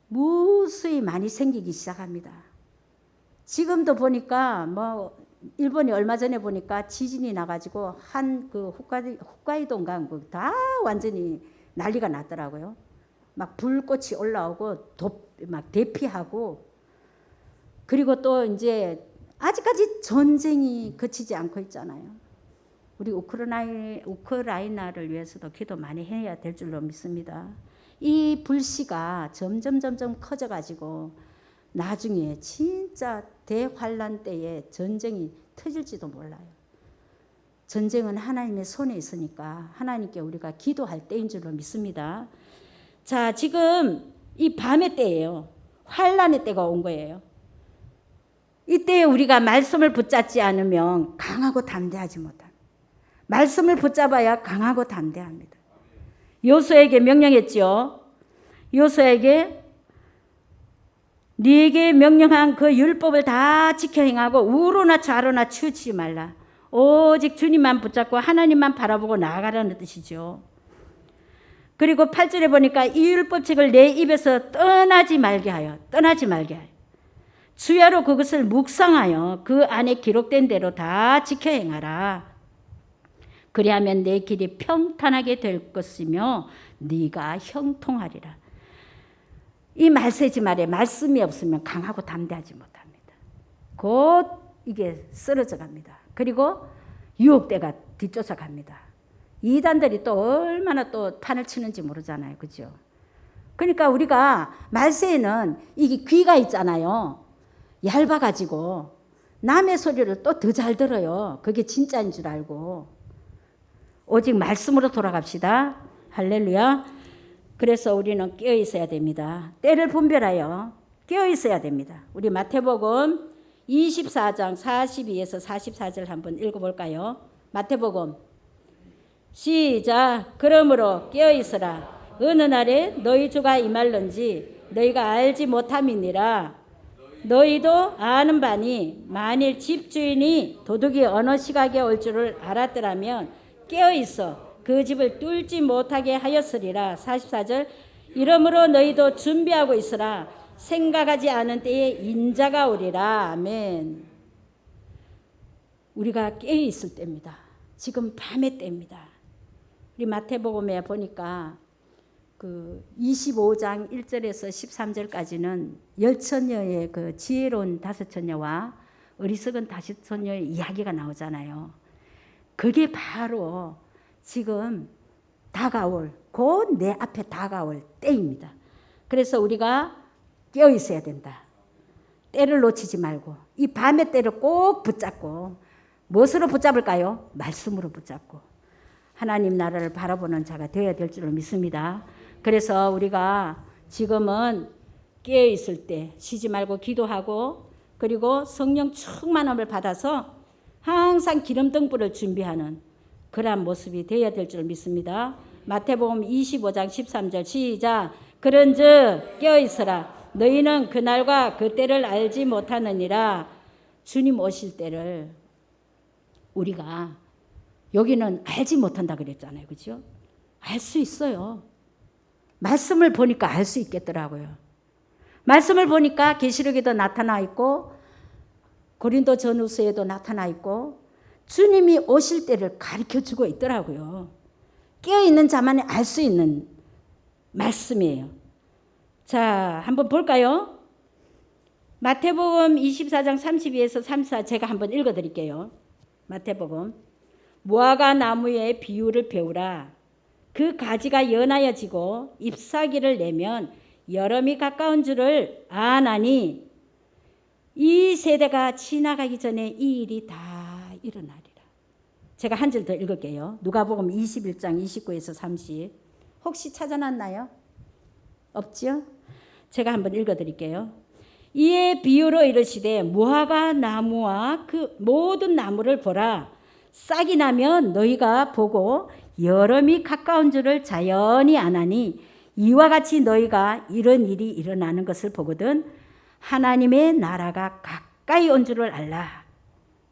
무수히 많이 생기기 시작합니다. 지금도 보니까 일본이 얼마 전에 보니까 지진이 나가지고 한 그 홋카이도인가 다 완전히 난리가 났더라고요. 막 불꽃이 올라오고 막 대피하고, 그리고 또 이제 아직까지 전쟁이 그치지 않고 있잖아요. 우리 우크라이나를 위해서도 기도 많이 해야 될 줄로 믿습니다. 이 불씨가 점점 커져가지고 나중에 진짜 대환란 때에 전쟁이 터질지도 몰라요. 전쟁은 하나님의 손에 있으니까 하나님께 우리가 기도할 때인 줄로 믿습니다. 자, 지금 이 밤의 때예요. 환란의 때가 온 거예요. 이때 우리가 말씀을 붙잡지 않으면 강하고 담대하지 못합니다. 말씀을 붙잡아야 강하고 담대합니다. 요수에게 명령했죠. 요수에게 네게 명령한 그 율법을 다 지켜 행하고 우로나 좌로나 치우치지 말라. 오직 주님만 붙잡고 하나님만 바라보고 나아가라는 뜻이죠. 그리고 8절에 보니까 이 율법책을 내 입에서 떠나지 말게 하여 주야로 그것을 묵상하여 그 안에 기록된 대로 다 지켜 행하라. 그리하면 내 길이 평탄하게 될 것이며 네가 형통하리라. 이 말세지 말에 말씀이 없으면 강하고 담대하지 못합니다. 곧 이게 쓰러져 갑니다. 그리고 유혹대가 뒤쫓아갑니다. 이단들이 또 얼마나 또 판을 치는지 모르잖아요. 그죠? 그러니까 우리가 말세에는 이게 귀가 있잖아요. 얇아가지고 남의 소리를 또 더 잘 들어요. 그게 진짜인 줄 알고. 오직 말씀으로 돌아갑시다. 할렐루야. 그래서 우리는 깨어 있어야 됩니다. 때를 분별하여 깨어 있어야 됩니다. 우리 마태복음 24장 42에서 44절 한번 읽어볼까요? 마태복음 시작. 그러므로 깨어 있으라. 어느 날에 너희 주가 임할런지 너희가 알지 못함이니라. 너희도 아는 바니 만일 집주인이 도둑이 어느 시각에 올 줄을 알았더라면 깨어 있어 그 집을 뚫지 못하게 하였으리라. 44절. 이러므로 너희도 준비하고 있으라. 생각하지 않은 때에 인자가 오리라. 아멘. 우리가 깨어 있을 때입니다. 지금 밤의 때입니다. 우리 마태복음에 보니까 그 25장 1절에서 13절까지는 열처녀의 그 지혜로운 다섯 처녀와 어리석은 다섯 처녀의 이야기가 나오잖아요. 그게 바로 지금 다가올, 곧 내 앞에 다가올 때입니다. 그래서 우리가 깨어 있어야 된다. 때를 놓치지 말고 이 밤의 때를 꼭 붙잡고, 무엇으로 붙잡을까요? 말씀으로 붙잡고 하나님 나라를 바라보는 자가 되어야 될 줄로 믿습니다. 그래서 우리가 지금은 깨어 있을 때 쉬지 말고 기도하고, 그리고 성령 충만함을 받아서 항상 기름등불을 준비하는 그러한 모습이 되어야 될 줄 믿습니다. 마태복음 25장 13절 시작. 그런즉 깨어 있으라. 너희는 그날과 그 때를 알지 못하느니라. 주님 오실 때를 우리가 여기는 알지 못한다 그랬잖아요. 그렇죠? 알 수 있어요. 말씀을 보니까 알 수 있겠더라고요. 말씀을 보니까 계시록에도 나타나 있고 고린도 전후서에도 나타나 있고 주님이 오실 때를 가르쳐주고 있더라고요. 깨어있는 자만이 알 수 있는 말씀이에요. 자, 한번 볼까요? 마태복음 24장 32에서 34 제가 한번 읽어드릴게요. 마태복음. 무화과 나무의 비유를 배우라. 그 가지가 연하여지고 잎사귀를 내면 여름이 가까운 줄을 아나니 이 세대가 지나가기 전에 이 일이 다 일어나리라. 제가 한 절 더 읽을게요. 누가복음 21장 29에서 30. 혹시 찾아놨나요? 없죠? 제가 한번 읽어드릴게요. 이에 비유로 이르시되 무화과 나무와 그 모든 나무를 보라. 싹이 나면 너희가 보고 여름이 가까운 줄을 자연히 아나니 이와 같이 너희가 이런 일이 일어나는 것을 보거든 하나님의 나라가 가까이 온 줄을 알라.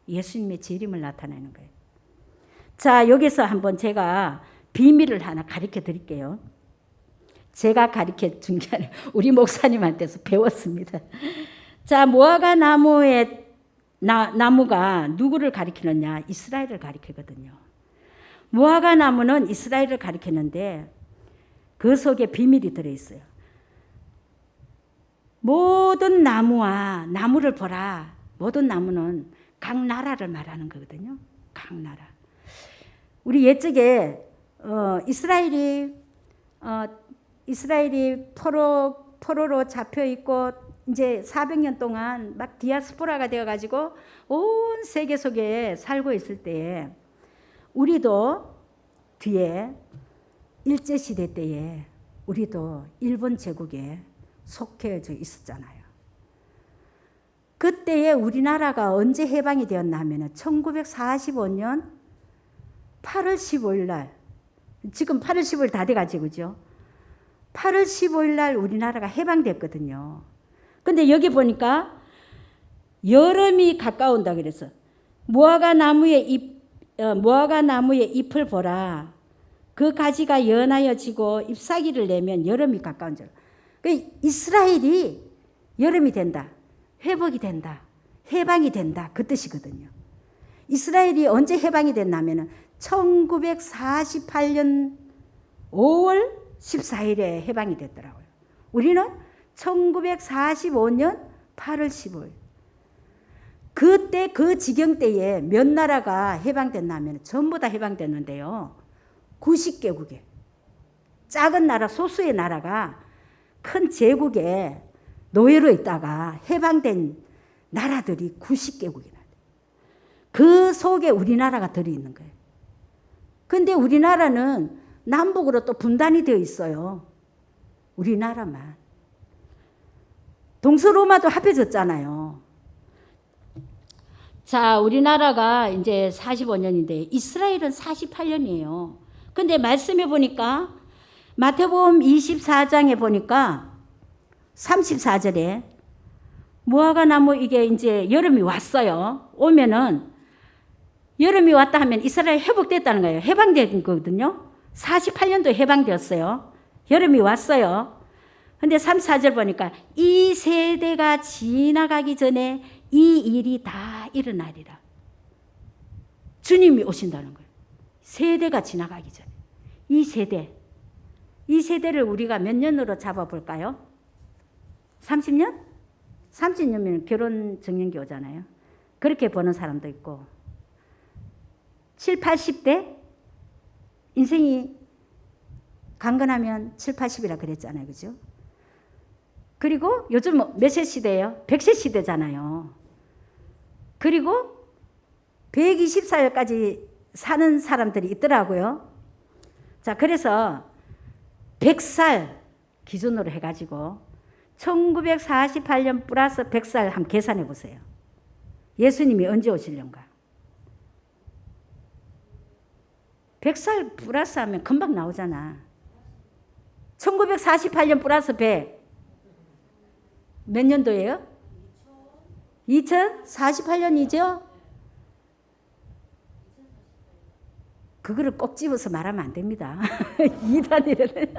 예수님의 재림을 나타내는 거예요. 자, 여기서 한번 제가 비밀을 하나 가르쳐 드릴게요. 제가 가르쳐 준 게 아니라 우리 목사님한테서 배웠습니다. 자, 무화과 나무가 누구를 가리키느냐? 이스라엘을 가리키거든요. 무화과 나무는 이스라엘을 가리키는데 그 속에 비밀이 들어있어요. 모든 나무를 보라. 모든 나무는 각 나라를 말하는 거거든요. 각 나라. 우리 옛적에 이스라엘이 포로로 잡혀 있고 이제 400년 동안 막 디아스포라가 되어가지고 온 세계 속에 살고 있을 때에 우리도 뒤에 일제시대 때에 우리도 일본 제국에 속해져 있었잖아요. 그때에 우리나라가 언제 해방이 되었나 하면 1945년 8월 15일 날, 지금 8월 15일 다 돼가지고 그죠? 8월 15일 날 우리나라가 해방됐거든요. 근데 여기 보니까 여름이 가까운다 그래서 무화과 나무의 잎을 보라. 그 가지가 연하여 지고 잎사귀를 내면 여름이 가까운 줄. 이스라엘이 여름이 된다. 회복이 된다. 해방이 된다. 그 뜻이거든요. 이스라엘이 언제 해방이 됐냐면 1948년 5월 14일에 해방이 됐더라고요. 우리는 1945년 8월 15일. 그때 그 지경 때에 몇 나라가 해방됐냐면 전부 다 해방됐는데요. 90개국에 작은 나라 소수의 나라가 큰 제국에 노예로 있다가 해방된 나라들이 90개국이나 그 속에 우리나라가 들어있는 거예요. 근데 우리나라는 남북으로 또 분단이 되어 있어요. 우리나라만. 동서로마도 합해졌잖아요. 자, 우리나라가 이제 45년인데 이스라엘은 48년이에요. 근데 말씀해 보니까 마태복음 24장에 보니까 34절에 무화과 나무 이게 이제 여름이 왔어요. 오면은 여름이 왔다 하면 이스라엘 회복됐다는 거예요. 해방된 거거든요. 48년도 해방되었어요. 여름이 왔어요. 근데 34절 보니까 이 세대가 지나가기 전에 이 일이 다 일어나리라. 주님이 오신다는 거예요. 세대가 지나가기 전에. 이 세대를 우리가 몇 년으로 잡아볼까요? 30년? 30년이면 결혼 정년기 오잖아요. 그렇게 보는 사람도 있고 7, 80대 인생이 강건하면 7, 80이라 그랬잖아요. 그죠? 그리고 요즘 몇세 시대예요? 100세 시대잖아요. 그리고 124일까지 사는 사람들이 있더라고요. 자, 그래서 100살 기준으로 해가지고 1948년 플러스 100살 한번 계산해 보세요. 예수님이 언제 오시려는가? 100살 플러스 하면 금방 나오잖아. 1948년 플러스 100. 몇 년도예요? 2048년이죠? 그거를 꼭 집어서 말하면 안 됩니다. 이단이라는.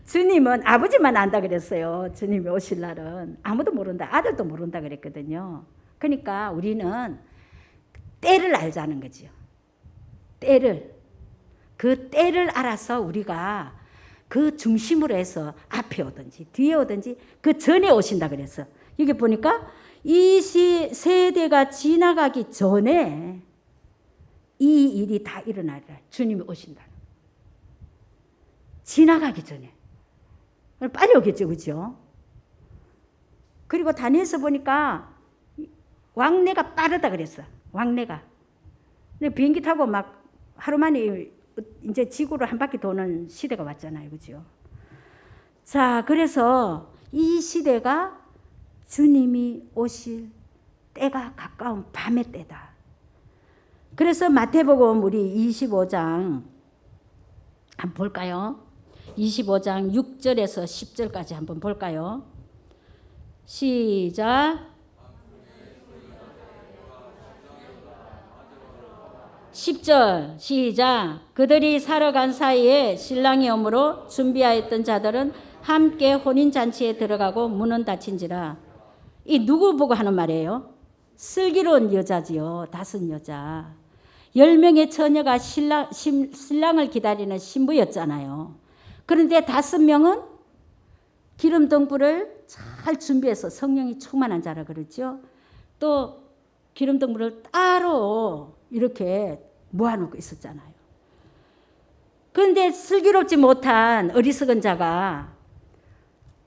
주님은 아버지만 안다 그랬어요. 주님이 오실 날은. 아무도 모른다. 아들도 모른다 그랬거든요. 그러니까 우리는 때를 알자는 거죠. 때를. 그 때를 알아서 우리가 그 중심으로 해서 앞에 오든지 뒤에 오든지 그 전에 오신다 그랬어. 여기 보니까 이 세대가 지나가기 전에 이 일이 다 일어나리라. 주님이 오신다. 지나가기 전에. 빨리 오겠죠. 그죠? 그리고 다니엘서 보니까 왕래가 빠르다 그랬어. 왕래가. 근데 비행기 타고 막 하루 만에 이제 지구를 한 바퀴 도는 시대가 왔잖아요. 그죠? 자, 그래서 이 시대가 주님이 오실 때가 가까운 밤의 때다. 그래서 마태복음 우리 25장 한번 볼까요? 25장 6절에서 10절까지 한번 볼까요? 시작. 10절 시작. 그들이 사러 간 사이에 신랑이 오므로 준비하였던 자들은 함께 혼인잔치에 들어가고 문은 닫힌지라. 이 누구 보고 하는 말이에요? 슬기로운 여자지요. 다섯 여자. 10명의 처녀가 신랑을 기다리는 신부였잖아요. 그런데 5명은 기름 등불을 잘 준비해서 성령이 충만한 자라 그러죠. 또 기름 등불을 따로 이렇게 모아놓고 있었잖아요. 그런데 슬기롭지 못한 어리석은 자가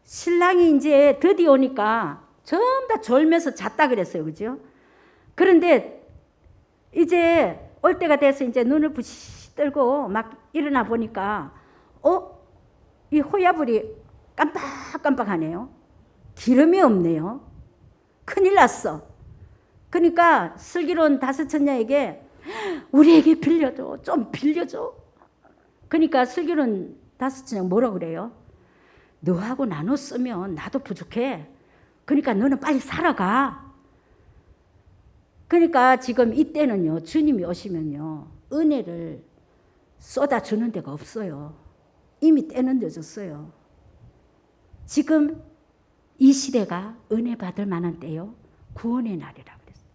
신랑이 이제 드디어 오니까 전부 다 졸면서 잤다 그랬어요. 그죠? 그런데 이제 올 때가 돼서 이제 눈을 부시 뜨고 막 일어나 보니까 이 호야불이 깜빡깜빡하네요. 기름이 없네요. 큰일 났어. 그러니까 슬기로운 5 처녀에게 우리에게 빌려줘. 좀 빌려줘. 그러니까 슬기로운 5 처녀가 뭐라고 그래요? 너하고 나눠 쓰면 나도 부족해. 그러니까 너는 빨리 살아가. 그러니까 지금 이때는요, 주님이 오시면요, 은혜를 쏟아주는 데가 없어요. 이미 때는 늦었어요. 지금 이 시대가 은혜 받을 만한 때요, 구원의 날이라 그랬어요.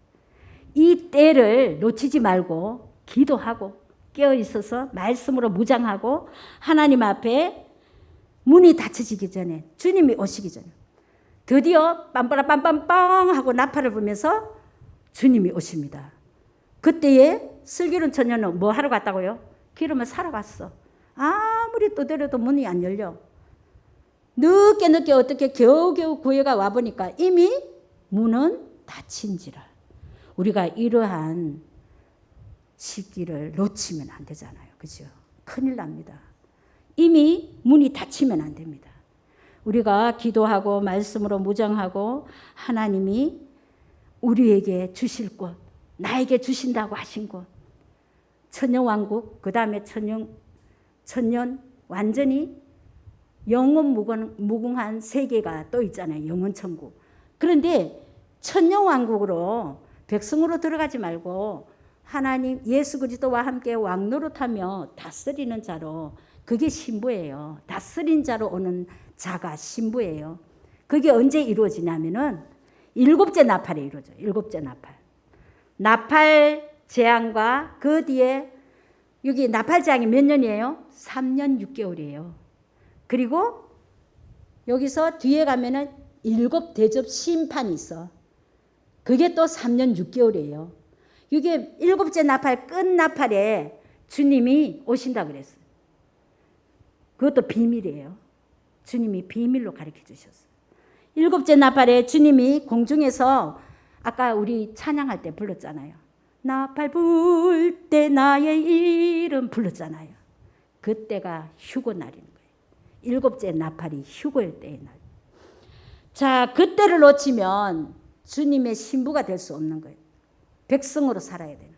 이 때를 놓치지 말고 기도하고 깨어 있어서 말씀으로 무장하고 하나님 앞에 문이 닫혀지기 전에, 주님이 오시기 전에 드디어 빰빠라빰빰빵 하고 나팔을 불면서 주님이 오십니다. 그때에 슬기로운 처녀는 뭐 하러 갔다고요? 기름을 사러 갔어. 아무리 두드려도 문이 안 열려. 늦게 어떻게 겨우겨우 구해가 와보니까 이미 문은 닫힌지라. 우리가 이러한 시기를 놓치면 안 되잖아요. 그죠? 큰일 납니다. 이미 문이 닫히면 안 됩니다. 우리가 기도하고 말씀으로 무장하고 하나님이 우리에게 주실 곳, 나에게 주신다고 하신 곳, 천년왕국, 그 다음에 천년 완전히 영원 무궁한 세계가 또 있잖아요. 영원천국. 그런데 천년왕국으로 백성으로 들어가지 말고 하나님 예수 그리스도와 함께 왕노릇하며 다스리는 자로, 그게 신부예요. 다스린 자로 오는 자가 신부예요. 그게 언제 이루어지냐면은 7째 나팔에 이루어져요. 7째 나팔. 나팔 재앙과 그 뒤에 여기 나팔 재앙이 몇 년이에요? 3년 6개월이에요. 그리고 여기서 뒤에 가면은 7 대접 심판이 있어. 그게 또 3년 6개월이에요. 이게 7째 나팔 끝 나팔에 주님이 오신다 그랬어요. 그것도 비밀이에요. 주님이 비밀로 가르쳐 주셨어요. 7째 나팔에 주님이 공중에서 아까 우리 찬양할 때 불렀잖아요. 나팔 불 때 나의 이름 불렀잖아요. 그때가 휴고 날인 거예요. 7째 나팔이 휴고일 때의 날. 자, 그때를 놓치면 주님의 신부가 될 수 없는 거예요. 백성으로 살아야 되는.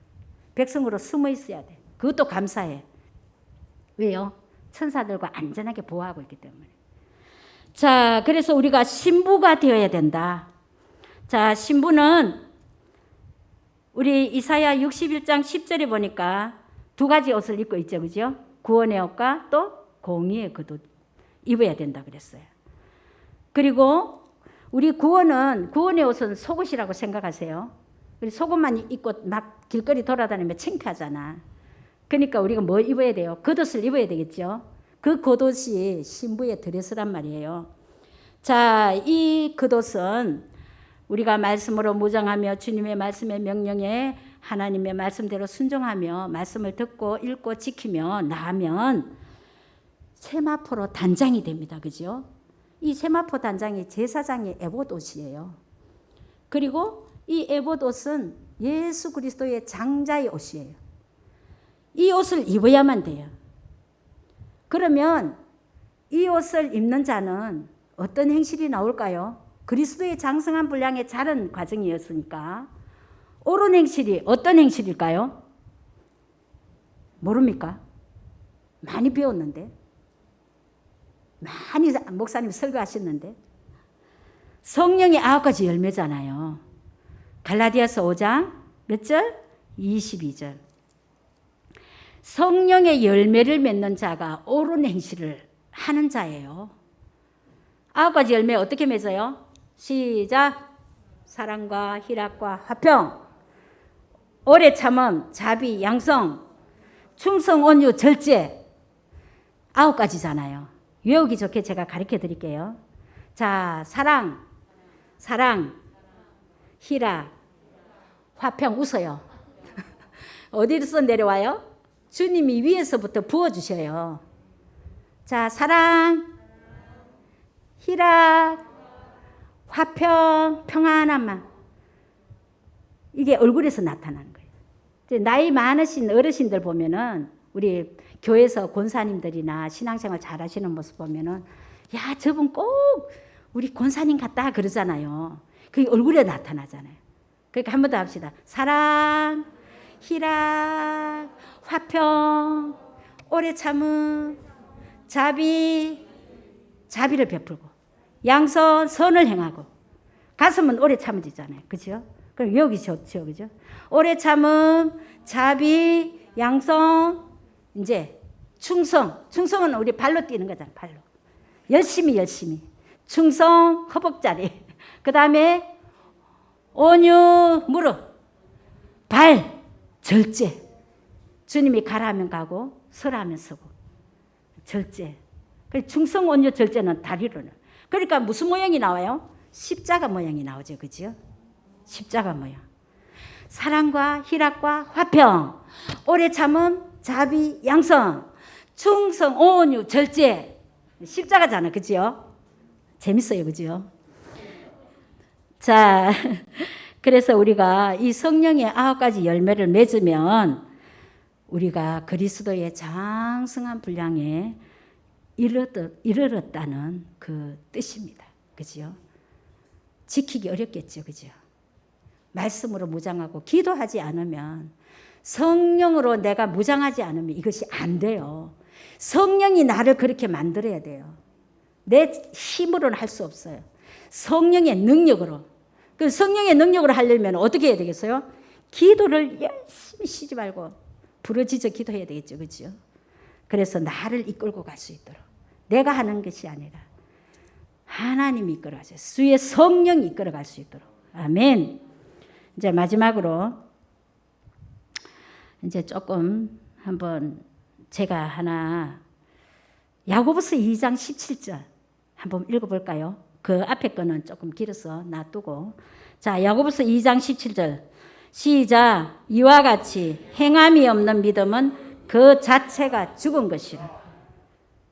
백성으로 숨어 있어야 돼. 그것도 감사해. 왜요? 천사들과 안전하게 보호하고 있기 때문에. 자, 그래서 우리가 신부가 되어야 된다. 자, 신부는 우리 이사야 61장 10절에 보니까 2가지 옷을 입고 있죠. 그죠? 구원의 옷과 또 공의의 겉옷 입어야 된다 그랬어요. 그리고 우리 구원의 옷은 속옷이라고 생각하세요. 우리 속옷만 입고 막 길거리 돌아다니면 창피하잖아. 그러니까 우리가 뭐 입어야 돼요? 겉옷을 입어야 되겠죠. 그 겉옷이 신부의 드레스란 말이에요. 자, 이 겉옷은 우리가 말씀으로 무장하며 주님의 말씀의 명령에 하나님의 말씀대로 순종하며 말씀을 듣고 읽고 지키며 나가면 세마포로 단장이 됩니다. 그죠? 이 세마포 단장이 제사장의 에봇 옷이에요. 그리고 이 에봇 옷은 예수 그리스도의 장자의 옷이에요. 이 옷을 입어야만 돼요. 그러면 이 옷을 입는 자는 어떤 행실이 나올까요? 그리스도의 장성한 분량의 자른 과정이었으니까 옳은 행실이 어떤 행실일까요? 모릅니까? 많이 배웠는데. 많이 목사님 설교하셨는데. 성령의 9가지 열매잖아요. 갈라디아서 5장 몇 절? 22절. 성령의 열매를 맺는 자가 옳은 행실을 하는 자예요. 9가지 열매 어떻게 맺어요? 시작. 사랑과 희락과 화평, 오래 참음, 자비, 양성, 충성, 온유, 절제. 9가지잖아요. 외우기 좋게 제가 가르쳐 드릴게요. 자, 사랑, 희락, 화평. 웃어요. 어디서 내려와요? 주님이 위에서부터 부어주셔요. 자, 사랑, 희락, 화평, 평안함만. 이게 얼굴에서 나타나는 거예요. 이제 나이 많으신 어르신들 보면은, 우리 교회에서 권사님들이나 신앙생활 잘 하시는 모습 보면은, 야, 저분 꼭 우리 권사님 같다 그러잖아요. 그게 얼굴에 나타나잖아요. 그러니까 한 번 더 합시다. 사랑, 희락, 화평, 오래 참음, 자비를 베풀고, 양선, 선을 행하고. 가슴은 오래 참으지잖아요. 그죠? 그럼 여기 좋죠. 그죠? 오래 참음, 자비, 양성, 이제 충성은 우리 발로 뛰는 거잖아요. 발로. 열심히. 충성, 허벅자리. 그 다음에 온유, 무릎. 발, 절제. 주님이 가라 하면 가고 서라 하면 서고. 절제. 충성, 온유, 절제는 다리로는. 그러니까 무슨 모양이 나와요? 십자가 모양이 나오죠. 그죠? 십자가 모양. 사랑과 희락과 화평, 오래 참음, 자비, 양성, 충성, 온유, 절제. 십자가잖아. 그죠? 재밌어요. 그죠? 자, 그래서 우리가 이 성령의 9가지 열매를 맺으면 우리가 그리스도의 장성한 분량에 이르렀다는 그 뜻입니다. 그죠? 지키기 어렵겠죠. 그죠? 말씀으로 무장하고 기도하지 않으면, 성령으로 내가 무장하지 않으면 이것이 안 돼요. 성령이 나를 그렇게 만들어야 돼요. 내 힘으로는 할 수 없어요. 성령의 능력으로. 그 성령의 능력으로 하려면 어떻게 해야 되겠어요? 기도를 열심히 쉬지 말고 부르짖어 기도해야 되겠죠. 그죠? 그래서 나를 이끌고 갈 수 있도록. 내가 하는 것이 아니라 하나님이 이끌어가세요. 주의 성령이 이끌어갈 수 있도록. 아멘. 이제 마지막으로 이제 조금 한번 제가 하나 야고보서 2장 17절 한번 읽어볼까요? 그 앞에 거는 조금 길어서 놔두고. 자, 야고보서 2장 17절 시작. 이와 같이 행함이 없는 믿음은 그 자체가 죽은 것이라.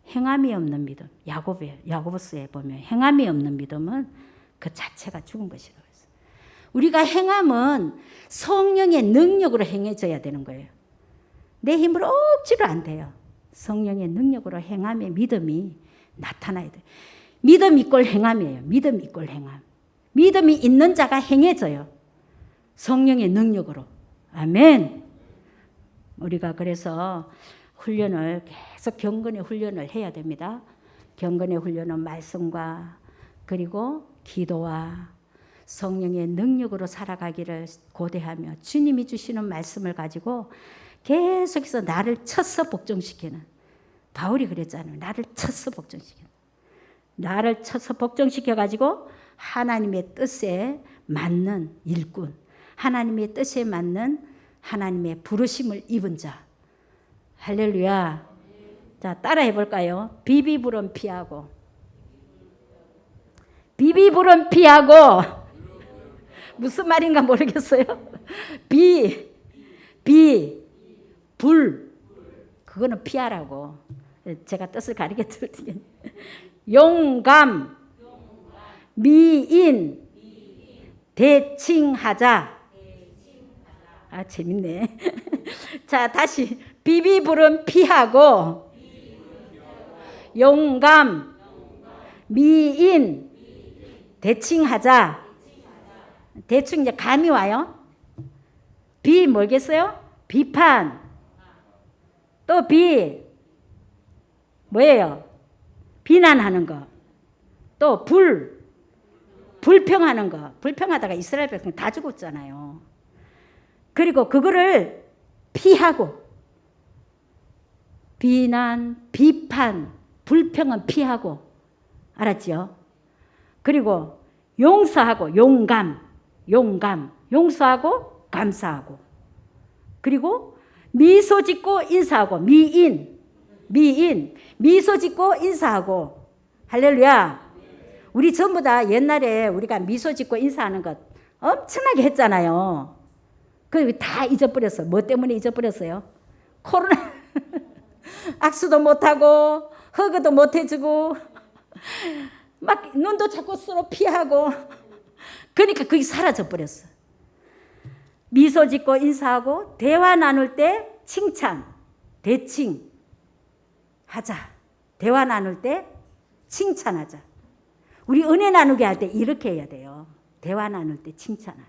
행함이 없는 믿음. 야고보서에 보면 행함이 없는 믿음은 그 자체가 죽은 것이라고 했어요. 우리가 행함은 성령의 능력으로 행해져야 되는 거예요. 내 힘으로 억지로 안 돼요. 성령의 능력으로 행함의 믿음이 나타나야 돼요. 믿음 이꼴 행함이에요. 믿음 이꼴 행함. 믿음이 있는 자가 행해져요. 성령의 능력으로. 아멘. 우리가 그래서 훈련을 계속 경건의 훈련을 해야 됩니다. 경건의 훈련은 말씀과 그리고 기도와 성령의 능력으로 살아가기를 고대하며 주님이 주시는 말씀을 가지고 계속해서 나를 쳐서 복종시키는, 바울이 그랬잖아요. 나를 쳐서 복종시키는. 나를 쳐서 복종시켜가지고 하나님의 뜻에 맞는 일꾼, 하나님의 뜻에 맞는 하나님의 부르심을 입은 자. 할렐루야. 자, 따라 해볼까요? 비비불은 피하고. 비비불은 피하고. 무슨 말인가 모르겠어요. 불. 그거는 피하라고. 제가 뜻을 가르쳐 드릴게요. 용감, 미인, 대칭하자. 아, 재밌네. 자, 다시. 비비불은 피하고, 용감, 미인, 대칭하자. 대충 이제 감이 와요. 비 뭐겠어요? 비판. 또 비. 뭐예요? 비난하는 거. 또 불평하는 거. 불평하다가 이스라엘 백성 다 죽었잖아요. 그리고 그거를 피하고 비난, 비판, 불평은 피하고 알았지요? 그리고 용서하고 용서하고 감사하고 그리고 미소 짓고 인사하고 미소 짓고 인사하고 할렐루야. 우리 전부 다 옛날에 우리가 미소 짓고 인사하는 것 엄청나게 했잖아요. 그 다 잊어버렸어. 뭐 때문에 잊어버렸어요? 코로나 악수도 못하고 허그도 못해주고 막 눈도 자꾸 서로 피하고 그러니까 그게 사라져버렸어. 미소 짓고 인사하고 대화 나눌 때 칭찬, 대칭 하자. 대화 나눌 때 칭찬하자. 우리 은혜 나누게 할 때 이렇게 해야 돼요. 대화 나눌 때 칭찬하는.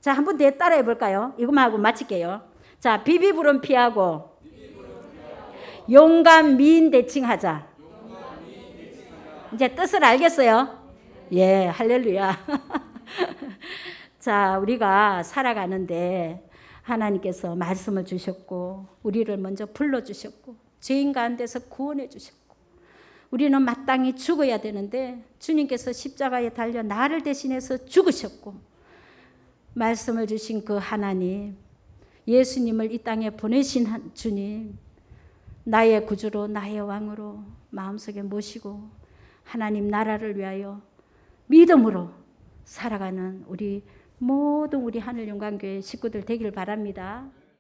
자, 한 번 더 따라해 볼까요? 이것만 하고 마칠게요. 자, 비비불은 피하고 용감 미인 대칭하자. 이제 뜻을 알겠어요? 예, 할렐루야. 자, 우리가 살아가는데 하나님께서 말씀을 주셨고 우리를 먼저 불러주셨고 죄인 가운데서 구원해 주셨고 우리는 마땅히 죽어야 되는데 주님께서 십자가에 달려 나를 대신해서 죽으셨고 말씀을 주신 그 하나님, 예수님을 이 땅에 보내신 주님, 나의 구주로 나의 왕으로 마음속에 모시고 하나님 나라를 위하여 믿음으로 살아가는 우리 모든 우리 하늘영광교회 식구들 되길 바랍니다.